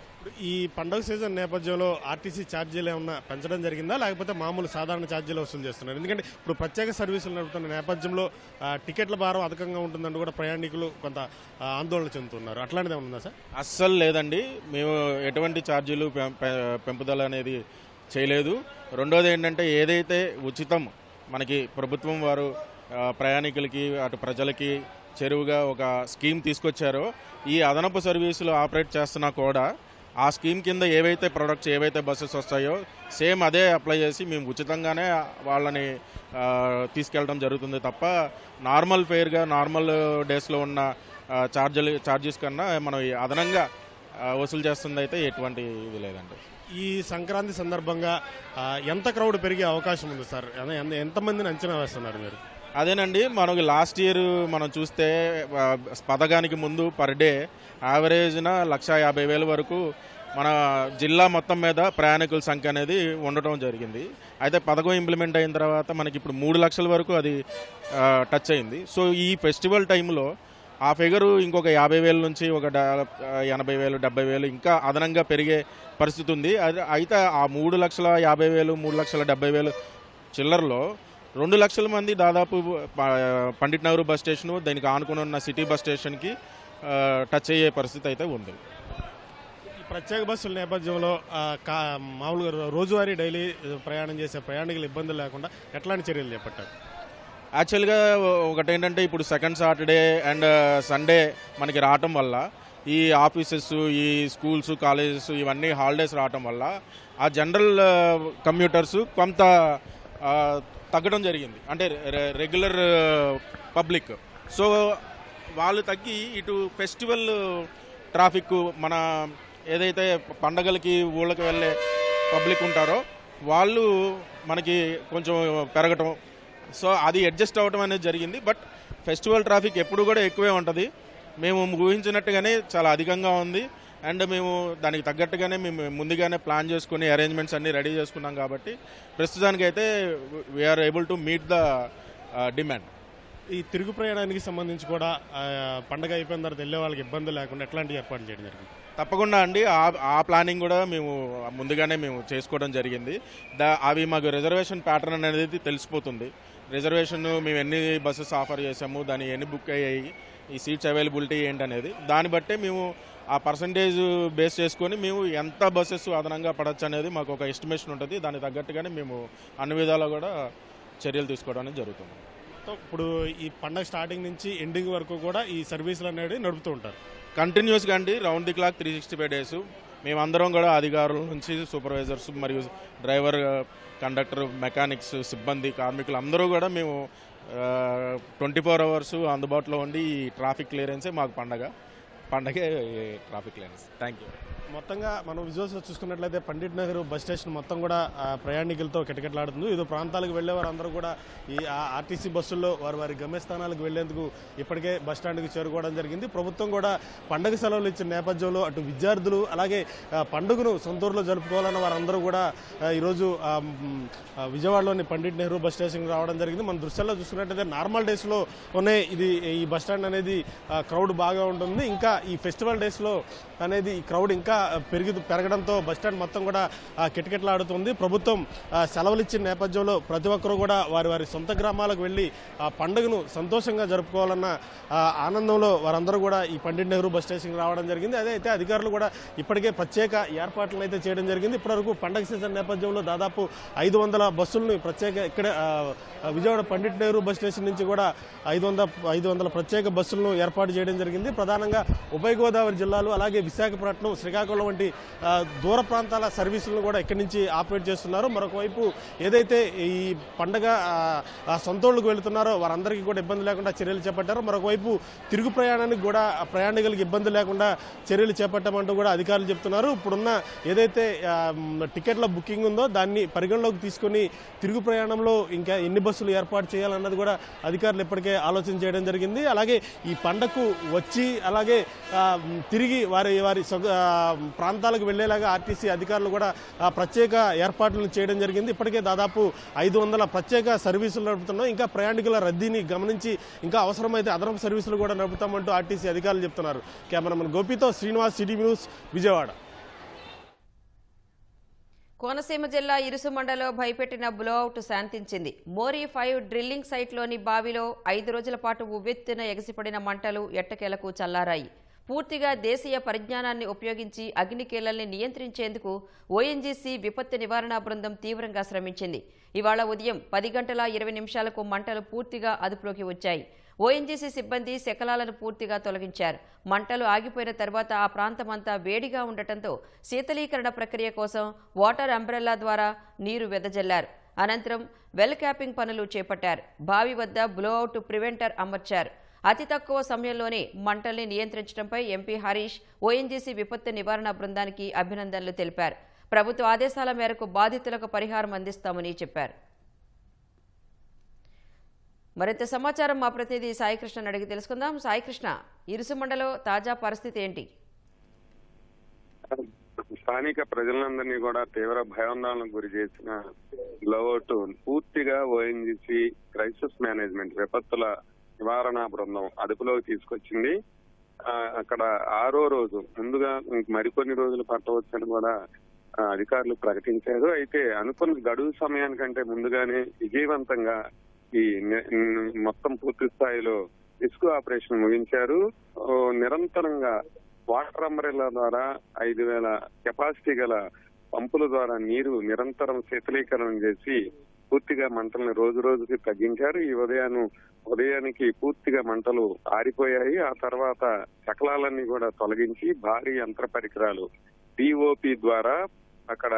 ఈ పండుగ సీజన్ నేపథ్యంలో ఆర్టీసీ ఛార్జీలు ఏమన్నా పెంచడం జరిగిందా, లేకపోతే మామూలు సాధారణ ఛార్జీలు వసూలు చేస్తున్నారు? ఎందుకంటే ఇప్పుడు ప్రత్యేక సర్వీసులు నడుపుతున్న నేపథ్యంలో టికెట్ల భారం అధికంగా ఉంటుందంటూ కూడా ప్రయాణికులు కొంత ఆందోళన చెందుతున్నారు. అట్లాంటిది ఏమన్నా ఉందా సార్? అస్సలు లేదండి. మేము ఎటువంటి ఛార్జీలు పెంపుదల అనేది చేయలేదు. రెండోది ఏంటంటే ఏదైతే ఉచితం మనకి ప్రభుత్వం వారు ప్రయాణికులకి అటు ప్రజలకి చెరువుగా ఒక స్కీమ్ తీసుకొచ్చారో, ఈ అదనపు సర్వీసులు ఆపరేట్ చేస్తున్నా కూడా ఆ స్కీమ్ కింద ఏవైతే ప్రొడక్ట్స్ ఏవైతే బస్సెస్ వస్తాయో సేమ్ అదే అప్లై చేసి మేము ఉచితంగానే వాళ్ళని తీసుకెళ్ళడం జరుగుతుంది తప్ప నార్మల్ ఫేర్గా నార్మల్ డేస్లో ఉన్న ఛార్జెస్ కన్నా మనం అదనంగా వసూలు చేస్తుంది అయితే ఎటువంటి ఇది లేదండి. ఈ సంక్రాంతి సందర్భంగా ఎంత క్రౌడ్ పెరిగే అవకాశం ఉంది సార్? ఎంతమందిని అంచనా వేస్తున్నారు మీరు? అదేనండి, మనకి లాస్ట్ ఇయర్ మనం చూస్తే పథకానికి ముందు పర్ డే యావరేజ్న 150,000 వరకు మన జిల్లా మొత్తం మీద ప్రయాణికుల సంఖ్య అనేది ఉండటం జరిగింది. అయితే పథకం ఇంప్లిమెంట్ అయిన తర్వాత మనకి ఇప్పుడు 3 లక్షల వరకు అది టచ్ అయింది. సో ఈ ఫెస్టివల్ టైంలో ఆ ఫిగరు ఇంకొక 50,000 నుంచి ఒక 80,000, 70,000 ఇంకా అదనంగా పెరిగే పరిస్థితి ఉంది. అయితే ఆ 3,50,000, 3,70,000 చిల్లరలో 2 లక్షల మంది దాదాపు పండిట్ నెహ్రూ బస్ స్టేషను దానికి ఆనుకుని ఉన్న సిటీ బస్ స్టేషన్కి టచ్ అయ్యే పరిస్థితి అయితే ఉంది. ఈ ప్రత్యేక బస్సుల నేపథ్యంలో మామూలుగా రోజువారీ డైలీ ప్రయాణం చేసే ప్రయాణికులు ఇబ్బందులు లేకుండా ఎట్లాంటి చర్యలు చేపట్టారు? యాక్చువల్గా ఒకటేంటంటే ఇప్పుడు సెకండ్ సాటర్డే అండ్ సండే మనకి రావటం వల్ల ఈ ఆఫీసెస్, ఈ స్కూల్స్, కాలేజెస్ ఇవన్నీ హాలిడేస్ రావటం వల్ల ఆ జనరల్ కమ్యూటర్స్ కొంత తగ్గడం జరిగింది. అంటే రెగ్యులర్ పబ్లిక్. సో వాళ్ళు తగ్గి ఇటు ఫెస్టివల్ ట్రాఫిక్, మన ఏదైతే పండగలకి ఊళ్ళకి వెళ్ళే పబ్లిక్ ఉంటారో వాళ్ళు మనకి కొంచెం పెరగటం, సో అది అడ్జస్ట్ అవ్వడం అనేది జరిగింది. బట్ ఫెస్టివల్ ట్రాఫిక్ ఎప్పుడు కూడా ఎక్కువే ఉంటుంది. మేము ఊహించినట్టుగానే చాలా అధికంగా ఉంది. అండ్ మేము దానికి తగ్గట్టుగానే మేము ముందుగానే ప్లాన్ చేసుకుని అరేంజ్మెంట్స్ అన్నీ రెడీ చేసుకున్నాం కాబట్టి ప్రస్తుతానికైతే we're able to meet the demand. ఈ తిరుగు ప్రయాణానికి సంబంధించి కూడా పండగ అయిపోయిన తర్వాత వెళ్ళే వాళ్ళకి ఇబ్బంది లేకుండా ఎట్లాంటి ఏర్పాట్లు చేయడం జరిగింది? తప్పకుండా అండి. ఆ ప్లానింగ్ కూడా మేము ముందుగానే మేము చేసుకోవడం జరిగింది. అవి మాకు రిజర్వేషన్ ప్యాటర్న్ అనేది తెలిసిపోతుంది. రిజర్వేషన్ మేము ఎన్ని బస్సెస్ ఆఫర్ చేసాము, దాని ఎన్ని బుక్ అయ్యాయి, ఈ సీట్స్ అవైలబిలిటీ ఏంటనేది దాన్ని బట్టే మేము ఆ పర్సంటేజ్ బేస్ చేసుకొని మేము ఎంత బస్సెస్ అదనంగా పడవచ్చు అనేది మాకు ఒక ఎస్టిమేషన్ ఉంటుంది. దానికి తగ్గట్టుగానే మేము అన్ని విధాలా కూడా చర్యలు తీసుకోవడం అనేది జరుగుతుంది. ఇప్పుడు ఈ పండగ స్టార్టింగ్ నుంచి ఎండింగ్ వరకు కూడా ఈ సర్వీసులు అనేది నడుపుతూ ఉంటారు కంటిన్యూస్గా అండి. రౌండ్ ది క్లాక్ 365 డేస్ మేమందరం కూడా అధికారుల నుంచి సూపర్వైజర్స్ మరియు డ్రైవర్, కండక్టర్, మెకానిక్స్, సిబ్బంది, కార్మికులు అందరూ కూడా మేము 24 అవర్స్ అందుబాటులో ఉండి ఈ ట్రాఫిక్ క్లియరెన్సే మాకు పండగే ట్రాఫిక్ క్లియరెన్స్. Thank you. మొత్తంగా మనం విజువల్స్ చూసుకున్నట్లయితే పండిట్ నెహ్రూ బస్ స్టేషన్ మొత్తం కూడా ప్రయాణికులతో కిటకిటలాడుతుంది. వివిధ ప్రాంతాలకు వెళ్ళేవారు అందరూ కూడా ఈ ఆర్టీసీ బస్సుల్లో వారి గమ్యస్థానాలకు వెళ్లేందుకు ఇప్పటికే బస్ స్టాండ్కి చేరుకోవడం జరిగింది. ప్రభుత్వం కూడా పండుగ సెలవులు ఇచ్చిన నేపథ్యంలో అటు విద్యార్థులు అలాగే పండుగను సొంతూరులో జరుపుకోవాలన్న వారందరూ కూడా ఈరోజు విజయవాడలోని పండిట్ నెహ్రూ బస్ స్టేషన్కి రావడం జరిగింది. మన దృశ్యాల్లో చూసుకున్నట్లయితే నార్మల్ డేస్లోనే ఈ బస్ స్టాండ్ అనేది క్రౌడ్ బాగా ఉంటుంది. ఇంకా ఈ ఫెస్టివల్ డేస్లో అనేది ఈ క్రౌడ్ ఇంకా పెరగడంతో బస్టాండ్ మొత్తం కూడా కిటకిటలాడుతుంది. ప్రభుత్వం సెలవులు ఇచ్చిన నేపథ్యంలో ప్రతి ఒక్కరూ కూడా వారి సొంత గ్రామాలకు వెళ్ళి ఆ పండుగను సంతోషంగా జరుపుకోవాలన్న ఆనందంలో వారందరూ కూడా ఈ పండిట్ నెహ్రూ బస్ స్టేషన్కి రావడం జరిగింది. అదే అయితే అధికారులు కూడా ఇప్పటికే ప్రత్యేక ఏర్పాట్లను అయితే చేయడం జరిగింది. ఇప్పటివరకు పండుగ సీజన్ నేపథ్యంలో దాదాపు 500 బస్సులను ప్రత్యేక ఇక్కడ విజయవాడ పండిట్ నెహ్రూ బస్ స్టేషన్ నుంచి కూడా 500 ప్రత్యేక బస్సులను ఏర్పాటు చేయడం జరిగింది. ప్రధానంగా ఉభయ గోదావరి జిల్లాలు అలాగే విశాఖపట్నం, శ్రీకాకుళం వంటి దూర ప్రాంతాల సర్వీసులను కూడా ఇక్కడి నుంచి ఆపరేట్ చేస్తున్నారు. మరొక వైపు ఏదైతే ఈ పండగ సొంతూళ్ళకు వెళుతున్నారో వారందరికీ కూడా ఇబ్బంది లేకుండా చర్యలు చేపట్టారు. మరొక వైపు తిరుగు ప్రయాణానికి కూడా ప్రయాణికులకు ఇబ్బంది లేకుండా చర్యలు చేపట్టామంటూ కూడా అధికారులు చెప్తున్నారు. ఇప్పుడున్న ఏదైతే టికెట్ల బుకింగ్ ఉందో దాన్ని పరిగణలోకి తీసుకొని తిరుగు ప్రయాణంలో ఇంకా ఎన్ని బస్సులు ఏర్పాటు చేయాలన్నది కూడా అధికారులు ఇప్పటికే ఆలోచన చేయడం జరిగింది. అలాగే ఈ పండగకు వచ్చి అలాగే తిరిగి వారి ప్రాంతాలకు వెళ్లేలాగా ఆర్టీసీ అధికారులు కూడా ప్రత్యేక ఏర్పాట్లను చేయడం జరిగింది. ఇప్పటికే దాదాపు 500 ప్రత్యేక సర్వీసులు నడుపుతున్నాం. ఇంకా ప్రయాణికుల రద్దీని గమనించి ఇంకా అవసరమైతే అదనపు సర్వీసులు కూడా నడుపుతామంటూ ఆర్టీసీ అధికారులు చెప్తున్నారు. కెమెరామెన్ గోపితో శ్రీనివాస్, సిటీ న్యూస్, విజయవాడ. కోనసీమ జిల్లా ఇరుసుమండలో భయపెట్టిన బ్లోఅవుట్ శాంతించింది. మోరీ 5 డ్రిల్లింగ్ సైట్లోని బావిలో 5 రోజుల పాటు ఉవ్వెత్తున ఎగసిపడిన మంటలు ఎట్టకేలకు చల్లారాయి. పూర్తిగా దేశీయ పరిజ్ఞానాన్ని ఉపయోగించి అగ్నికీలల్ని నియంత్రించేందుకు ఓఎన్జీసీ విపత్తు నివారణ బృందం తీవ్రంగా శ్రమించింది. ఇవాళ ఉదయం 10 గంటల 20 నిమిషాలకు మంటలు పూర్తిగా అదుపులోకి వచ్చాయి. ఓఎన్జీసీ సిబ్బంది శకలాలను పూర్తిగా తొలగించారు. మంటలు ఆగిపోయిన తర్వాత ఆ ప్రాంతమంతా వేడిగా ఉండటంతో శీతలీకరణ ప్రక్రియ కోసం వాటర్ అంబ్రెల్లా ద్వారా నీరు వెదజల్లారు. అనంతరం వెల్ క్యాపింగ్ పనులు చేపట్టారు. బావి వద్ద బ్లోఅవుట్ ప్రివెంటర్ అమర్చారు. అతి తక్కువ సమయంలోనే మంటల్ని నియంత్రించడంపై ఎంపీ హరీష్ ఓఎన్జీసీ విపత్తు నివారణ బృందానికి అభినందనలు తెలిపారు. ప్రభుత్వ ఆదేశాల మేరకు బాధితులకు పరిహారం అందిస్తామని చెప్పారు. మరింత సమాచారం మా ప్రతినిధి సాయికృష్ణ అడిగి తెలుసుకుందాం. సాయికృష్ణ, ఇరుసుమండలో తాజా పరిస్థితి ఏంటి? స్థానిక ప్రజలందరినీ కూడా తీవ్ర భయాందోళనకు గురి చేసిన బ్లోఅవుట్ పూర్తిగా ఓఎన్జీసీ క్రైసిస్ మేనేజ్మెంట్ విపత్తుల నివారణ బృందం అదుపులోకి తీసుకొచ్చింది. అక్కడ 6వ రోజు ముందుగా మరికొన్ని రోజులు పట్టవచ్చని కూడా అధికారులు ప్రకటించారు. అయితే అనుకున్న గడువు సమయానికంటే ముందుగానే విజయవంతంగా ఈ మొత్తం పూర్తి స్థాయిలో రెస్క్యూ ఆపరేషన్ ముగించారు. నిరంతరంగా వాటర్ అంబ్రెల్లా ద్వారా 5,000 కెపాసిటీ గల పంపుల ద్వారా నీరు నిరంతరం శీతలీకరణ చేసి పూర్తిగా మంటలను రోజు రోజుకి తగ్గించారు. ఈ ఉదయానికి పూర్తిగా మంటలు ఆరిపోయాయి. ఆ తర్వాత శకలాలన్నీ కూడా తొలగించి భారీ యంత్ర పరికరాలు డిఓపి ద్వారా అక్కడ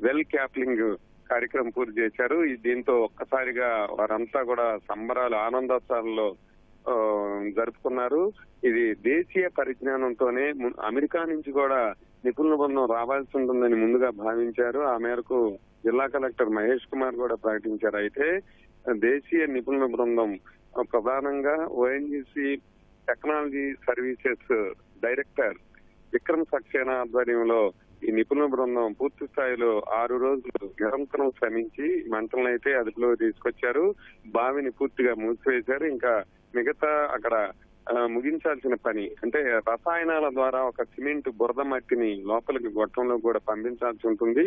వెల్ క్యాప్లింగ్ కార్యక్రమం పూర్తి చేశారు. దీంతో ఒక్కసారిగా వారంతా కూడా సంబరాలు ఆనందోత్సవాల్లో జరుపుకున్నారు. ఇది దేశీయ పరిజ్ఞానంతోనే అమెరికా నుంచి కూడా నిపుణుల బృందం రావాల్సి ఉంటుందని ముందుగా భావించారు. ఆ మేరకు జిల్లా కలెక్టర్ మహేష్ కుమార్ కూడా ప్రకటించారు. అయితే దేశీయ నిపుణుల బృందం ప్రధానంగా ONGC technology services director Vikram Saxena ఆధ్వర్యంలో ఈ నిపుణుల బృందం పూర్తి స్థాయిలో 6 రోజులు నిరంతరం శ్రమించి మంటలను అయితే అదుపులో తీసుకొచ్చారు. బావిని పూర్తిగా మూసివేశారు. ఇంకా మిగతా అక్కడ ముగించాల్సిన పని అంటే రసాయనాల ద్వారా ఒక సిమెంట్ బురద మట్టిని లోపలికి గొట్టంలో కూడా పంపించాల్సి ఉంటుంది.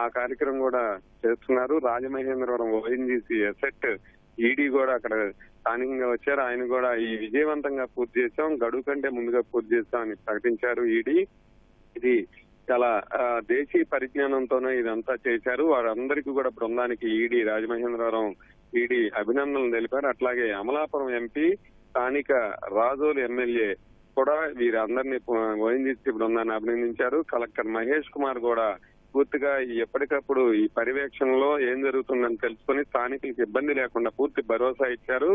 ఆ కార్యక్రమం కూడా చేస్తున్నారు. రాజమహేంద్రవరం ఓఎన్జీసీ ఎసెట్ ఈడీ కూడా అక్కడ స్థానికంగా వచ్చారు. ఆయన కూడా ఈ విజయవంతంగా పూర్తి చేశాం, గడువు కంటే ముందుగా పూర్తి చేస్తామని ప్రకటించారు. ఈడీ ఇది చాలా దేశీయ పరిజ్ఞానంతోనే ఇదంతా చేశారు. వారందరికీ కూడా బృందానికి ఈడీ రాజమహేంద్రవరం ఈడీ అభినందనలు తెలిపారు. అట్లాగే అమలాపురం ఎంపీ స్థానిక రాజోలు ఎమ్మెల్యే కూడా వీరందరినీ ఓఎన్జీసీ బృందాన్ని అభినందించారు. కలెక్టర్ మహేష్ కుమార్ కూడా పూర్తిగా ఎప్పటికప్పుడు ఈ పర్యవేక్షణలో ఏం జరుగుతుందని తెలుసుకుని స్థానికులకు ఇబ్బంది లేకుండా పూర్తి భరోసా ఇచ్చారు.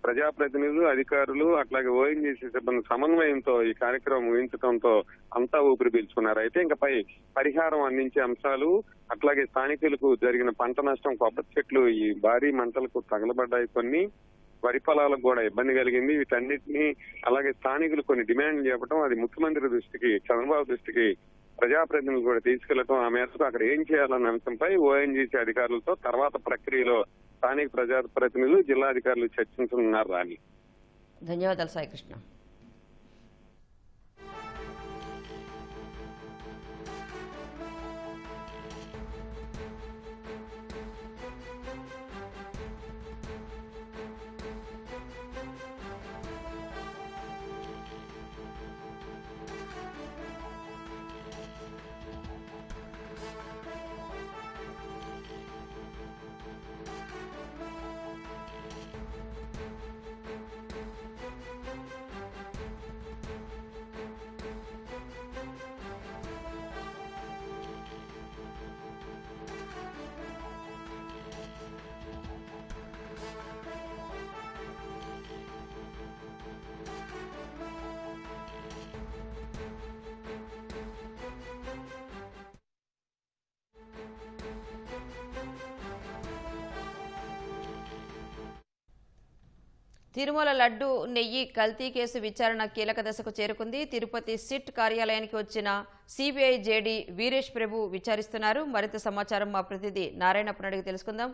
ప్రజాప్రతినిధులు, అధికారులు అట్లాగే ఓఎన్జీసీ సిబ్బంది సమన్వయంతో ఈ కార్యక్రమం ముగించడంతో అంతా ఊపిరి పీల్చుకున్నారు. అయితే ఇంకపై పరిహారం అందించే అంశాలు అట్లాగే స్థానికులకు జరిగిన పంట నష్టం, కొబ్బరి చెట్లు ఈ భారీ మంటలకు తగలబడ్డాయి. కొన్ని వరి పొలాలకు కూడా ఇబ్బంది కలిగింది. వీటన్నిటినీ అలాగే స్థానికులు కొన్ని డిమాండ్లు చెప్పడం, అది ముఖ్యమంత్రి దృష్టికి, చంద్రబాబు దృష్టికి ప్రజాప్రతినిధులు కూడా తీసుకెళ్లడం, ఆ మేరకు అక్కడ ఏం చేయాలన్న అంశంపై ఓఎన్జీసీ అధికారులతో తర్వాత ప్రక్రియలో స్థానిక ప్రజాప్రతినిధులు, జిల్లాధికారులు చర్చించనున్నారు. రాని ధన్యవాదాలు సాయికృష్ణ. తిరుమల లడ్డు నెయ్యి కల్తీ కేసు విచారణ కీలక దశకు చేరుకుంది. తిరుపతి సిట్ కార్యాలయానికి వచ్చిన సిబిఐ జేడీ వీరేష్ ప్రభు విచారిస్తున్నారు. మరింత సమాచారం మా ప్రతినిధి నారాయణప్పని అడిగి తెలుసుకుందాం.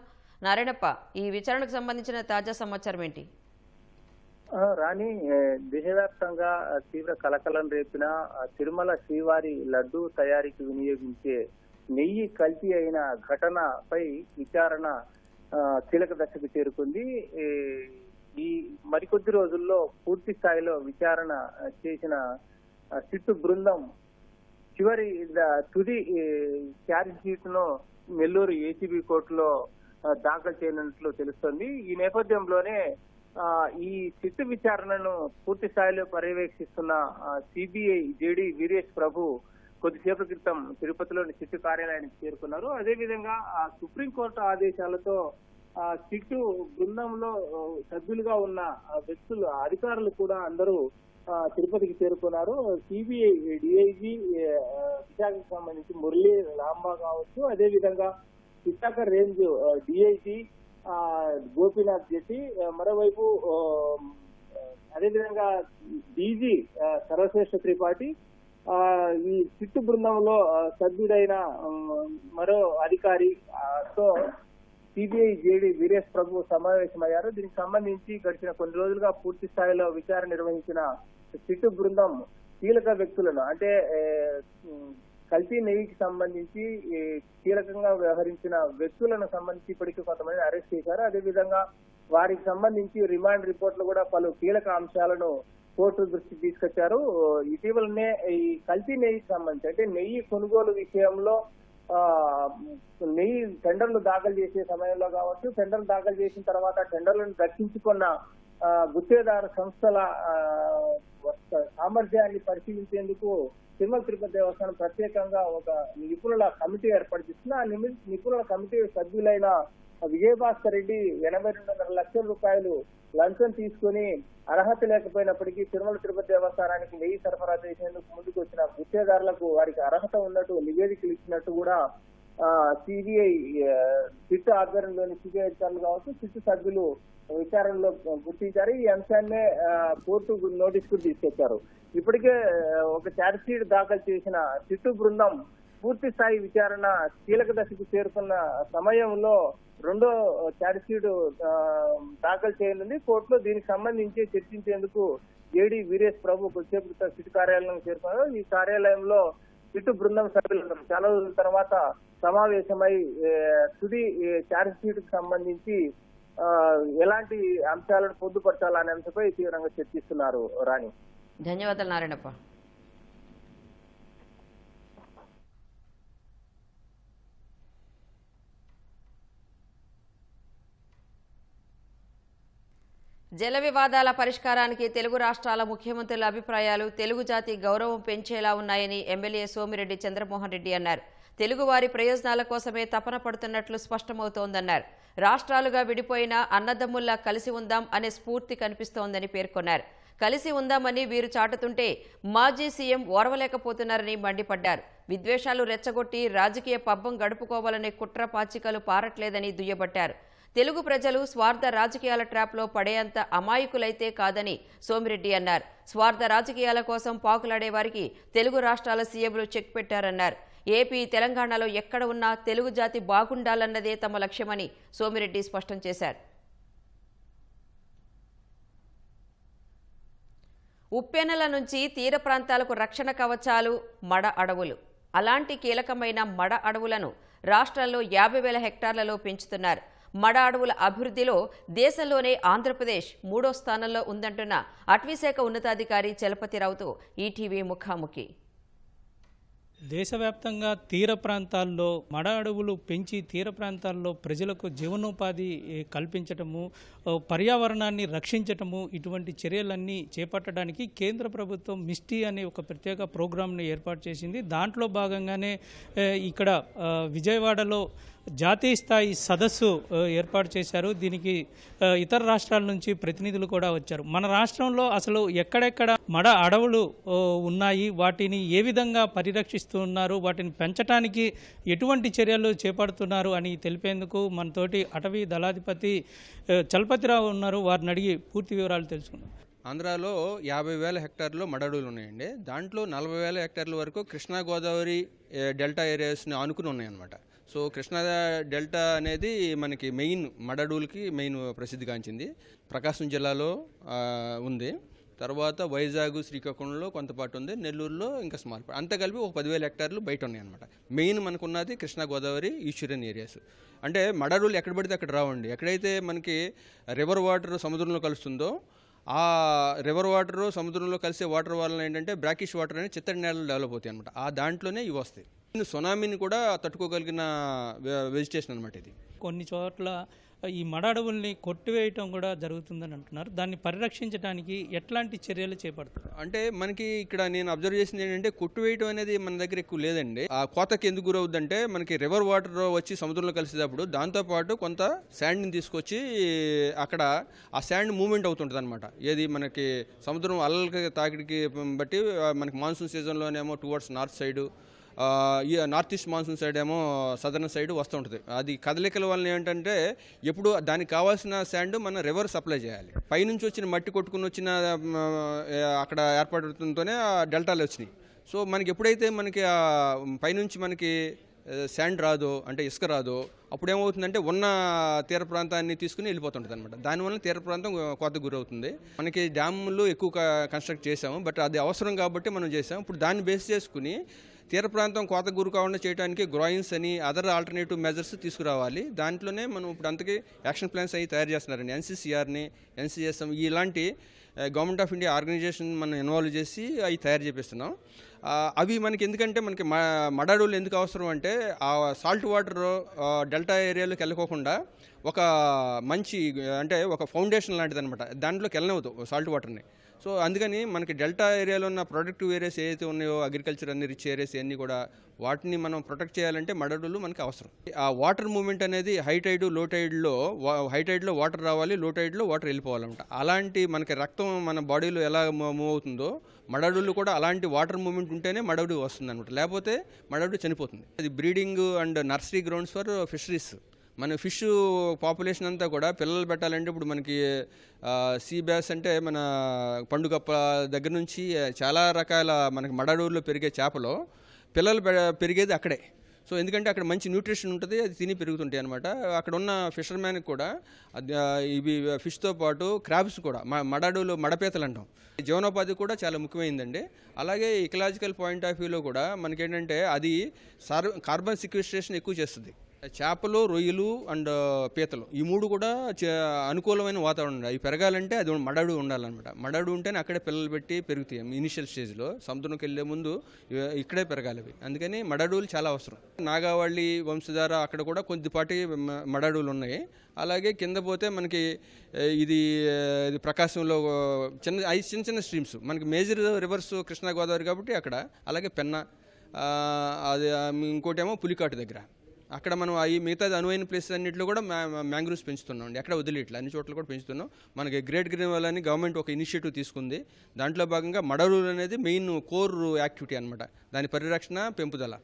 నారాయణప్ప, ఈ విచారణకు సంబంధించిన తాజా సమాచారం ఏంటి? రాణి, దేశవ్యాప్తంగా తీవ్ర కలకలం రేపిన తిరుమల శ్రీవారి లడ్డు తయారీకి వినియోగించే నెయ్యి కల్తీ అయిన ఘటనపై విచారణ కీలక దశకు చేరుకుంది. ఈ మరికొద్ది రోజుల్లో పూర్తి స్థాయిలో విచారణ చేసిన సిట్టు బృందం చివరి తుది ఛార్జ్ షీట్ ను నెల్లూరు ఏసీబీ కోర్టులో దాఖలు చేయనున్నట్లు తెలుస్తోంది. ఈ నేపథ్యంలోనే ఈ సిట్టు విచారణను పూర్తి స్థాయిలో పర్యవేక్షిస్తున్న సిబిఐ జేడీ వీరేష్ ప్రభు కొద్దిసేపటి క్రితం తిరుపతిలోని సిట్టు కార్యాలయానికి చేరుకున్నారు. అదేవిధంగా సుప్రీంకోర్టు ఆదేశాలతో సిట్టు బృందంలో సభ్యులుగా ఉన్న వ్యక్తులు అధికారులు కూడా అందరూ తిరుపతికి చేరుకున్నారు. సిబిఐ డిఐజీ విశాఖకు సంబంధించి మురళీ లాంబా కావచ్చు, అదేవిధంగా విశాఖ రేంజ్ డిఐజీ గోపీనాథ్ జెట్టి, మరోవైపు అదేవిధంగా డీజీ సర్వశ్రేష్ఠ త్రిపాఠి, ఈ సిట్టు బృందంలో సభ్యుడైన మరో అధికారి తో సిబిఐ జేడీ వీరేష్ ప్రభు సమావేశమయ్యారు. దీనికి సంబంధించి గడిచిన కొన్ని రోజులుగా పూర్తి స్థాయిలో విచారణ నిర్వహించిన సిట్టు బృందం కీలక వ్యక్తులను, అంటే కల్తీ నెయ్యికి సంబంధించి కీలకంగా వ్యవహరించిన వ్యక్తులను సంబంధించి ఇప్పటికీ కొంతమంది అరెస్ట్ చేశారు. అదేవిధంగా వారికి సంబంధించి రిమాండ్ రిపోర్ట్లు కూడా పలు కీలక అంశాలను కోర్టు దృష్టికి తీసుకొచ్చారు. ఇటీవలనే ఈ కల్తీ నెయ్యికి సంబంధించి, అంటే నెయ్యి కొనుగోలు విషయంలో నెయ్యి టెండర్లు దాఖలు చేసే సమయంలో కావచ్చు, టెండర్లు దాఖలు చేసిన తర్వాత టెండర్లను దక్కించుకున్న గుత్తేదారు సంస్థల సామర్థ్యాన్ని పరిశీలించేందుకు తిరుమల తిరుపతి దేవస్థానం ప్రత్యేకంగా ఒక నిపుణుల కమిటీ ఏర్పాటు చేస్తుంది. ఆ నిపుణుల కమిటీ సభ్యులైన విజయభాస్కర్ రెడ్డి 82.5 లక్షల రూపాయలు లంచం తీసుకుని అర్హత లేకపోయినప్పటికీ తిరుమల తిరుపతి దేవస్థానానికి నెయ్యి సరఫరా చేసేందుకు ముందుకు వచ్చిన గుత్తేదారులకు వారికి అర్హత ఉన్నట్టు నివేదికలు ఇచ్చినట్టు కూడా సిబిఐ సిట్టు ఆధ్వర్యంలోని సిబిఐ అధికారులు కావచ్చు, సిట్టు సభ్యులు విచారణలో గుర్తించారు. ఈ అంశాన్నే కోర్టు నోటీస్ కు తీసుకొచ్చారు. ఇప్పటికే ఒక ఛార్జ్ షీట్ దాఖలు చేసిన సిట్టు బృందం పూర్తి స్థాయి విచారణ కీలక దశకు చేరుకున్న సమయంలో రెండో ఛార్జ్ షీట్ దాఖలు చేయనుంది కోర్టులో. దీనికి సంబంధించి చర్చించేందుకు జేడీ వీరేష్ ప్రభు కొద్దిసేపు సిట్టు కార్యాలయం చేరుకున్నారు. ఈ కార్యాలయంలో సిట్టు బృందం సభ్యులు చాలా రోజుల తర్వాత సమావేశమై తుది ఛార్జ్ షీట్ కు సంబంధించి ఎలాంటి అంశాలను పొందుపరచాలనే అంశంపై తీవ్రంగా చర్చిస్తున్నారు. రాణి, ధన్యవాదాలు నారాయణప్ప. జల వివాదాల పరిష్కారానికి తెలుగు రాష్ట్రాల ముఖ్యమంత్రుల అభిప్రాయాలు తెలుగు జాతి గౌరవం పెంచేలా ఉన్నాయని ఎమ్మెల్యే సోమిరెడ్డి చంద్రమోహన్ రెడ్డి అన్నారు. తెలుగువారి ప్రయోజనాల కోసమే తపన పడుతున్నట్లు స్పష్టమవుతోందన్నారు. రాష్ట్రాలుగా విడిపోయిన అన్నదమ్ముల్లా కలిసి ఉందాం అనే స్ఫూర్తి కనిపిస్తోందని పేర్కొన్నారు. కలిసి ఉందామని వీరు చాటుతుంటే మాజీ సీఎం ఓర్వలేకపోతున్నారని మండిపడ్డారు. విద్వేషాలు రెచ్చగొట్టి రాజకీయ పబ్బం గడుపుకోవాలనే కుట్ర పాచికలు పారట్లేదని దుయ్యబట్టారు. తెలుగు ప్రజలు స్వార్థ రాజకీయాల ట్రాప్లో పడేంత అమాయకులైతే కాదని సోమిరెడ్డి అన్నారు. స్వార్థ రాజకీయాల కోసం పాకులాడే వారికి తెలుగు రాష్ట్రాల సీఎంలు చెక్ పెట్టారన్నారు. ఏపీ, తెలంగాణలో ఎక్కడ ఉన్నా తెలుగు జాతి బాగుండాలన్నదే తమ లక్ష్యమని సోమిరెడ్డి స్పష్టం చేశారు. ఉప్పెనల నుంచి తీర ప్రాంతాలకు రక్షణ కవచాలు మడ అడవులు. అలాంటి కీలకమైన మడ అడవులను రాష్ట్రంలో 50,000 హెక్టార్లలో పెంచుతున్నారు. మడ అడవుల అభివృద్ధిలో దేశంలోనే ఆంధ్రప్రదేశ్ 3వ స్థానంలో ఉందంటున్న అటవీశాఖ ఉన్నతాధికారి చలపతిరావుతో ఈటీవీ ముఖాముఖి. దేశవ్యాప్తంగా తీర ప్రాంతాల్లో మడ అడవులు పెంచి తీర ప్రాంతాల్లో ప్రజలకు జీవనోపాధి కల్పించటము, పర్యావరణాన్ని రక్షించటము, ఇటువంటి చర్యలన్నీ చేపట్టడానికి కేంద్ర ప్రభుత్వం మిస్టీ అనే ఒక ప్రత్యేక ప్రోగ్రాంను ఏర్పాటు చేసింది. దాంట్లో భాగంగానే ఇక్కడ విజయవాడలో జాతీయ స్థాయి సదస్సు ఏర్పాటు చేశారు. దీనికి ఇతర రాష్ట్రాల నుంచి ప్రతినిధులు కూడా వచ్చారు. మన రాష్ట్రంలో అసలు ఎక్కడెక్కడ మడ అడవులు ఉన్నాయి, వాటిని ఏ విధంగా పరిరక్షిస్తున్నారు, వాటిని పెంచడానికి ఎటువంటి చర్యలు చేపడుతున్నారు అని తెలిపేందుకు మనతోటి అటవీ దళాధిపతి చలపతిరావు ఉన్నారు. వారిని అడిగి పూర్తి వివరాలు తెలుసుకున్నాం. ఆంధ్రాలో 50,000 హెక్టార్లు మడడులు ఉన్నాయండి. దాంట్లో 40,000 హెక్టార్ల వరకు కృష్ణా గోదావరి డెల్టా ఏరియాస్ని ఆనుకుని ఉన్నాయన్నమాట. సో కృష్ణా డెల్టా అనేది మనకి మెయిన్ మడడులకి మెయిన్ ప్రసిద్ధిగాంచింది. ప్రకాశం జిల్లాలో ఉంది, తర్వాత వైజాగ్ శ్రీకాకుళంలో కొంతపాటు ఉంది, నెల్లూరులో ఇంకా స్మాల్ పార్ట్, అంతా కలిపి ఒక 10,000 హెక్టార్లు బయట ఉన్నాయన్నమాట. మెయిన్ మనకున్నది కృష్ణా గోదావరి ఈశ్వరియన్ ఏరియాస్. అంటే మడడులు ఎక్కడ పడితే అక్కడ రావండి. ఎక్కడైతే మనకి రివర్ వాటర్ సముద్రంలో కలుస్తుందో ఆ రివర్ వాటర్ సముద్రంలో కలిసే వాటర్ వలన ఏంటంటే బ్రాకిష్ వాటర్ అనేది చిత్తడి నేలలు డెవలప్ అవుతాయి అనమాట. ఆ దాంట్లోనే ఇవి వస్తాయి. సునామీని కూడా తట్టుకోగలిగిన వెజిటేషన్ అనమాట ఇది. కొన్ని చోట్ల ఈ మడ అడవుల్ని కొట్టివేయటం కూడా జరుగుతుందని అంటున్నారు. దాన్ని పరిరక్షించడానికి ఎట్లాంటి చర్యలు చేపడతారు? అంటే మనకి ఇక్కడ నేను అబ్జర్వ్ చేసింది ఏంటంటే కొట్టివేయటం అనేది మన దగ్గర ఎక్కువ లేదండి. ఆ కోతకి ఎందుకు గురవుద్దంటే మనకి రివర్ వాటర్ వచ్చి సముద్రంలో కలిసేటప్పుడు దాంతోపాటు కొంత శాండ్ని తీసుకొచ్చి అక్కడ ఆ శాండ్ మూవ్మెంట్ అవుతుంటుంది అనమాట. ఏది మనకి సముద్రం అల్లలకి తాకిడికి బట్టి మనకి మాన్సూన్ సీజన్లోనేమో towards north side, north east monsoon side ఏమో సదర్న్ సైడ్ వస్తూ ఉంటుంది. అది కదలికల వల్ల ఏంటంటే ఎప్పుడు దానికి కావాల్సిన శాండ్ మనం రివర్ సప్లై చేయాలి. పైనుంచి వచ్చిన మట్టి కొట్టుకుని వచ్చిన అక్కడ ఏర్పడుతుంటేనే డెల్టాలు వచ్చినాయి. సో మనకి ఎప్పుడైతే మనకి పైనుంచి మనకి శాండ్ రాదో, అంటే ఇసుక రాదో, అప్పుడు ఏమవుతుందంటే ఉన్న తీర ప్రాంతాన్ని తీసుకుని వెళ్ళిపోతుంటుంది అనమాట. దానివల్ల తీర ప్రాంతం కోతకు గురవుతుంది. మనకి డ్యాములు ఎక్కువ కన్స్ట్రక్ట్ చేసాము, బట్ అది అవసరం కాబట్టి మనం చేసాము. ఇప్పుడు దాన్ని బేస్ చేసుకుని తీర ప్రాంతం కోతకు గురి కాకుండా చేయడానికి గ్రాయిన్స్ అని అదర్ ఆల్టర్నేటివ్ మెజర్స్ తీసుకురావాలి. దాంట్లోనే మనం ఇప్పుడు అంతకీ యాక్షన్ ప్లాన్స్ అవి తయారు చేస్తున్నారండి. ఎన్సీసీఆర్ని, ఎన్సీఎస్ఎం ఇలాంటి గవర్నమెంట్ ఆఫ్ ఇండియా ఆర్గనైజేషన్ మనం ఇన్వాల్వ్ చేసి అవి తయారు చేపిస్తున్నాం. అవి మనకి ఎందుకంటే మనకి మడడులు ఎందుకు అవసరం అంటే ఆ సాల్ట్ వాటర్ డెల్టా ఏరియాలోకి వెళ్ళకోకుండా ఒక మంచి అంటే ఒక ఫౌండేషన్ లాంటిది అనమాట. దాంట్లోకి వెళ్ళనవుతావు సాల్ట్ వాటర్ని. సో అందుకని మనకి డెల్టా ఏరియాలో ఉన్న ప్రొడక్టివ్ ఏరియాస్ ఏదైతే ఉన్నాయో అగ్రికల్చర్ అన్ని రిచ్ ఏరియాస్ అన్నీ కూడా వాటిని మనం ప్రొటెక్ట్ చేయాలంటే మడడులు మనకి అవసరం. ఆ వాటర్ మూవ్మెంట్ అనేది హై టైడ్ లో టైడ్లో వాటర్ రావాలి, లో టైడ్లో వాటర్ వెళ్ళిపోవాలన్నమాట. అలాంటి మనకి రక్తం మన బాడీలో ఎలా మూవ్ అవుతుందో మడడులు కూడా అలాంటి వాటర్ మూవ్మెంట్ ఉంటేనే మడడు వస్తుంది అనమాట. లేకపోతే మడడు చనిపోతుంది. అది breeding and nursery grounds for fisheries. మన ఫిష్ పాపులేషన్ అంతా కూడా పిల్లలు పెట్టాలంటే ఇప్పుడు మనకి సీ బ్యాస్ అంటే మన పండుగప్ప దగ్గర నుంచి చాలా రకాల మనకి మడడూరులో పెరిగే చేపలు పిల్లలు పెరిగేది అక్కడే. సో ఎందుకంటే అక్కడ మంచి న్యూట్రిషన్ ఉంటుంది, అది తిని పెరుగుతుంటాయి అనమాట. అక్కడ ఉన్న ఫిషర్మ్యాన్కి కూడా ఇవి ఫిష్తో పాటు క్రాబ్స్ కూడా మడడులు మడపేతలు అంటాం. జీవనోపాధి కూడా చాలా ముఖ్యమైందండి. అలాగే ఇకలాజికల్ పాయింట్ ఆఫ్ వ్యూలో కూడా మనకేంటంటే అది కార్బన్ సిక్వెస్ట్రేషన్ ఎక్కువ చేస్తుంది. చేపలు, రొయ్యలు అండ్ పీతలు ఈ మూడు కూడా అనుకూలమైన వాతావరణం. అవి పెరగాలంటే అది మడడు ఉండాలన్నమాట. మడడు ఉంటేనే అక్కడే పిల్లలు పెట్టి పెరుగుతాయి. ఇనిషియల్ స్టేజ్లో సముద్రంకి వెళ్ళే ముందు ఇక్కడే పెరగాలి అవి. అందుకని మడడులు చాలా అవసరం. నాగావళి, వంశధార అక్కడ కూడా కొద్దిపాటి మడడులు ఉన్నాయి. అలాగే కింద పోతే మనకి ఇది ప్రకాశంలో చిన్న చిన్న స్ట్రీమ్స్ మనకి మేజర్ రివర్స్ కృష్ణా గోదావరి కాబట్టి అక్కడ. అలాగే పెన్నా, అది ఇంకోటేమో పులికాటు దగ్గర. అక్కడ మనం అవి మిగతా అనువైన ప్లేసెస్ అన్నింటిలో కూడా మ్యాంగ్రూవ్స్ పెంచుతున్నాం. ఎక్కడ వదిలేట్లా అన్ని చోట్ల కూడా పెంచుతున్నాం. మనకి గ్రేట్ గ్రీన్ వాల్ అని గవర్నమెంట్ ఒక ఇనిషియేటివ్ తీసుకుంది. దాంట్లో భాగంగా మడడూరు అనేది మెయిన్ కోర్ యాక్టివిటీ అనమాట. దాని పరిరక్షణ, పెంపుదల.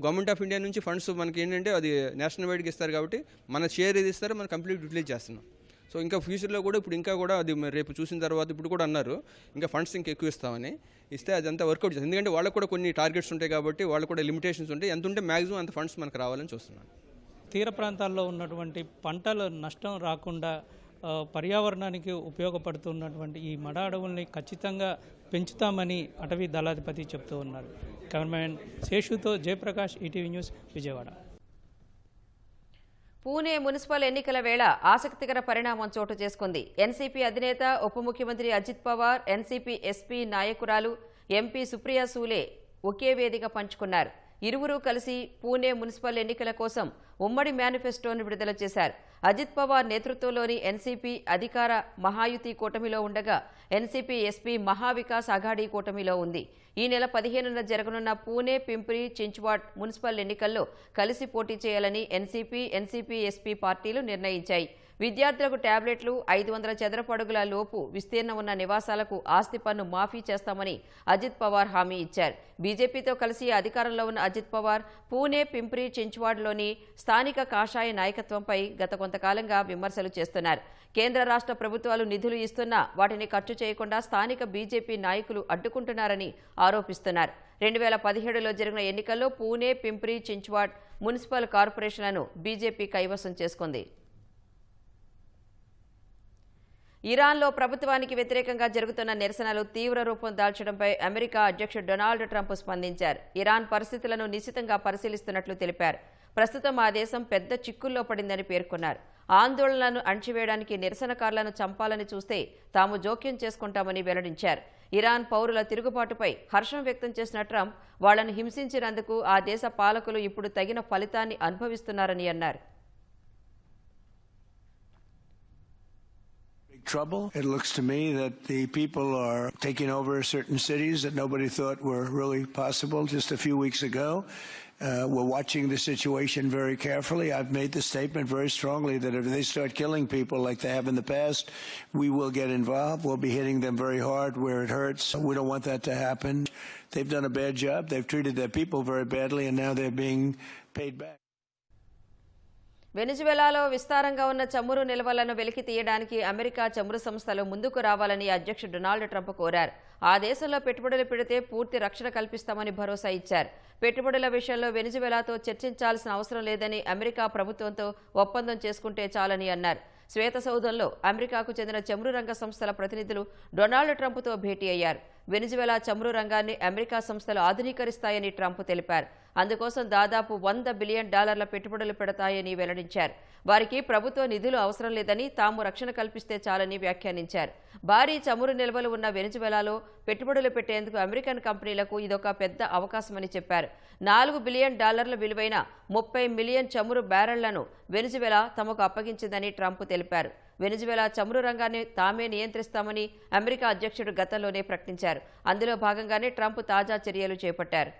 గవర్నమెంట్ ఆఫ్ ఇండియా నుంచి ఫండ్స్ మనకి ఏంటంటే అది నేషనల్ వైడ్గా ఇస్తారు కాబట్టి మన షేర్ ఏది ఇస్తారో మనం కంప్లీట్ యూటిలైజ్ చేస్తున్నాం. సో ఇంకా ఫ్యూచర్లో కూడా ఇప్పుడు ఇంకా కూడా అది రేపు చూసిన తర్వాత ఇప్పుడు కూడా అన్నారు ఇంకా ఫండ్స్ ఇంకా ఎక్కువ ఇస్తామని. ఇస్తే అదంతా వర్కౌట్ చేస్తుంది. ఎందుకంటే వాళ్ళకు కూడా కొన్ని టార్గెట్స్ ఉంటాయి కాబట్టి వాళ్ళకు కూడా లిమిటేషన్స్ ఉంటాయి. ఎంత ఉంటే మ్యాక్సిమం అంత ఫండ్స్ మనకు రావాలని చూస్తున్నాను. తీర ప్రాంతాల్లో ఉన్నటువంటి పంటలు నష్టం రాకుండా పర్యావరణానికి ఉపయోగపడుతున్నటువంటి ఈ మడ అడవుల్ని ఖచ్చితంగా పెంచుతామని అటవీ దళాధిపతి చెప్తూ ఉన్నారు. కెమెరామెన్ శేషుతో Jayaprakash, ETV news, Vijayawada. Pune municipal ఎన్నికల వేళ ఆసక్తికర పరిణామం చోటు చేసుకుంది. ఎన్సీపీ అధినేత, ఉప ముఖ్యమంత్రి అజిత్ పవార్, ఎన్సీపీ ఎస్పీ నాయకురాలు ఎంపీ సుప్రియా సూలే ఒకే వేదిక పంచుకున్నారు. ఇరువురూ కలిసి పూణే మున్సిపల్ ఎన్నికల కోసం ఉమ్మడి మేనిఫెస్టోను విడుదల చేశారు. అజిత్ పవార్ నేతృత్వంలోని ఎన్సీపీ అధికార మహాయుతి కూటమిలో ఉండగా ఎన్సీపీ ఎస్పీ మహావికాస్ అఘాడీ కూటమిలో ఉంది. ఈ నెల 15న జరగనున్న పూణే, పింప్రి, చించ్వాడ్ మున్సిపల్ ఎన్నికల్లో కలిసి పోటీ చేయాలని ఎన్సీపీ ఎస్పీ పార్టీలు నిర్ణయించాయి. విద్యార్థులకు టాబ్లెట్లు, 500 చదరపు అడుగుల లోపు విస్తీర్ణం ఉన్న నివాసాలకు ఆస్తి పన్ను మాఫీ చేస్తామని అజిత్ పవార్ హామీ ఇచ్చారు. బీజేపీతో కలిసి అధికారంలో ఉన్న అజిత్ పవార్ పూణే, పింప్రి, చించ్వాడ్లోని స్థానిక కాషాయ నాయకత్వంపై గత కొంతకాలంగా విమర్శలు చేస్తున్నారు. కేంద్ర రాష్ట్ర ప్రభుత్వాలు నిధులు ఇస్తున్నా వాటిని ఖర్చు చేయకుండా స్థానిక బీజేపీ నాయకులు అడ్డుకుంటున్నారని ఆరోపిస్తున్నారు. 2017లో జరిగిన ఎన్నికల్లో పూణే, పింప్రి, చించ్వాడ్ మున్సిపల్ కార్పొరేషన్లను బీజేపీ కైవసం చేసుకుంది. ఇరాన్లో ప్రభుత్వానికి వ్యతిరేకంగా జరుగుతున్న నిరసనలు తీవ్ర రూపం దాల్చడంపై అమెరికా అధ్యక్షుడు డొనాల్డ్ ట్రంప్ స్పందించారు. ఇరాన్ పరిస్థితులను నిశితంగా పరిశీలిస్తున్నట్లు తెలిపారు. ప్రస్తుతం ఆ దేశం పెద్ద చిక్కుల్లో పడిందని పేర్కొన్నారు. ఆందోళనలను అణచివేయడానికి నిరసనకారులను చంపాలని చూస్తే తాము జోక్యం చేసుకుంటామని వెల్లడించారు. ఇరాన్ పౌరుల తిరుగుబాటుపై హర్షం వ్యక్తం చేసిన ట్రంప్ వాళ్లను హింసించినందుకు ఆ దేశ పాలకులు ఇప్పుడు తగిన ఫలితాన్ని అనుభవిస్తున్నారని అన్నారు. Trouble. It looks to me that the people are taking over certain cities that nobody thought were really possible just a few weeks ago. We're watching the situation very carefully. I've made the statement very strongly that if they start killing people like they have in the past, we will get involved. We'll be hitting them very hard where it hurts. We don't want that to happen. They've done a bad job. They've treated their people very badly, and now they're being paid back. వెనిజువెలాలో విస్తారంగా ఉన్న చమురు నిల్వలను వెలికి తీయడానికి America చమురు సంస్థలు ముందుకు రావాలని అధ్యక్షుడు డొనాల్డ్ ట్రంప్ కోరారు. ఆ దేశంలో పెట్టుబడులు పెడితే పూర్తి రక్షణ కల్పిస్తామని భరోసా ఇచ్చారు. పెట్టుబడుల విషయంలో వెనిజువెలాతో చర్చించాల్సిన అవసరం లేదని అమెరికా ప్రభుత్వంతో ఒప్పందం చేసుకుంటే చాలని అన్నారు. శ్వేతసౌధంలో అమెరికాకు చెందిన చమురు రంగ సంస్థల ప్రతినిధులు డొనాల్డ్ ట్రంప్తో భేటీ అయ్యారు. వెనిజువెలా చమురు రంగాన్ని అమెరికా సంస్థలు ఆధునీకరిస్తాయని ట్రంప్ తెలిపారు. అందుకోసం దాదాపు $100 బిలియన్ పెట్టుబడులు పెడతాయని వెల్లడించారు. వారికి ప్రభుత్వ నిధులు అవసరం లేదని, తాము రక్షణ కల్పిస్తే చాలని వ్యాఖ్యానించారు. భారీ చమురు నిల్వలు ఉన్న వెనిజువెలాలో పెట్టుబడులు పెట్టేందుకు అమెరికన్ కంపెనీలకు ఇదొక పెద్ద అవకాశమని చెప్పారు. $4 బిలియన్ విలువైన 30 మిలియన్ చమురు బ్యారెళ్లను వెనిజువెలా తమకు అప్పగించిందని ట్రంప్ తెలిపారు. వెనిజువెలా చమురు రంగాన్ని తామే నియంత్రిస్తామని అమెరికా అధ్యక్షుడు గతంలోనే ప్రకటించారు. అందులో భాగంగానే ట్రంప్ తాజా చర్యలు చేపట్టారు.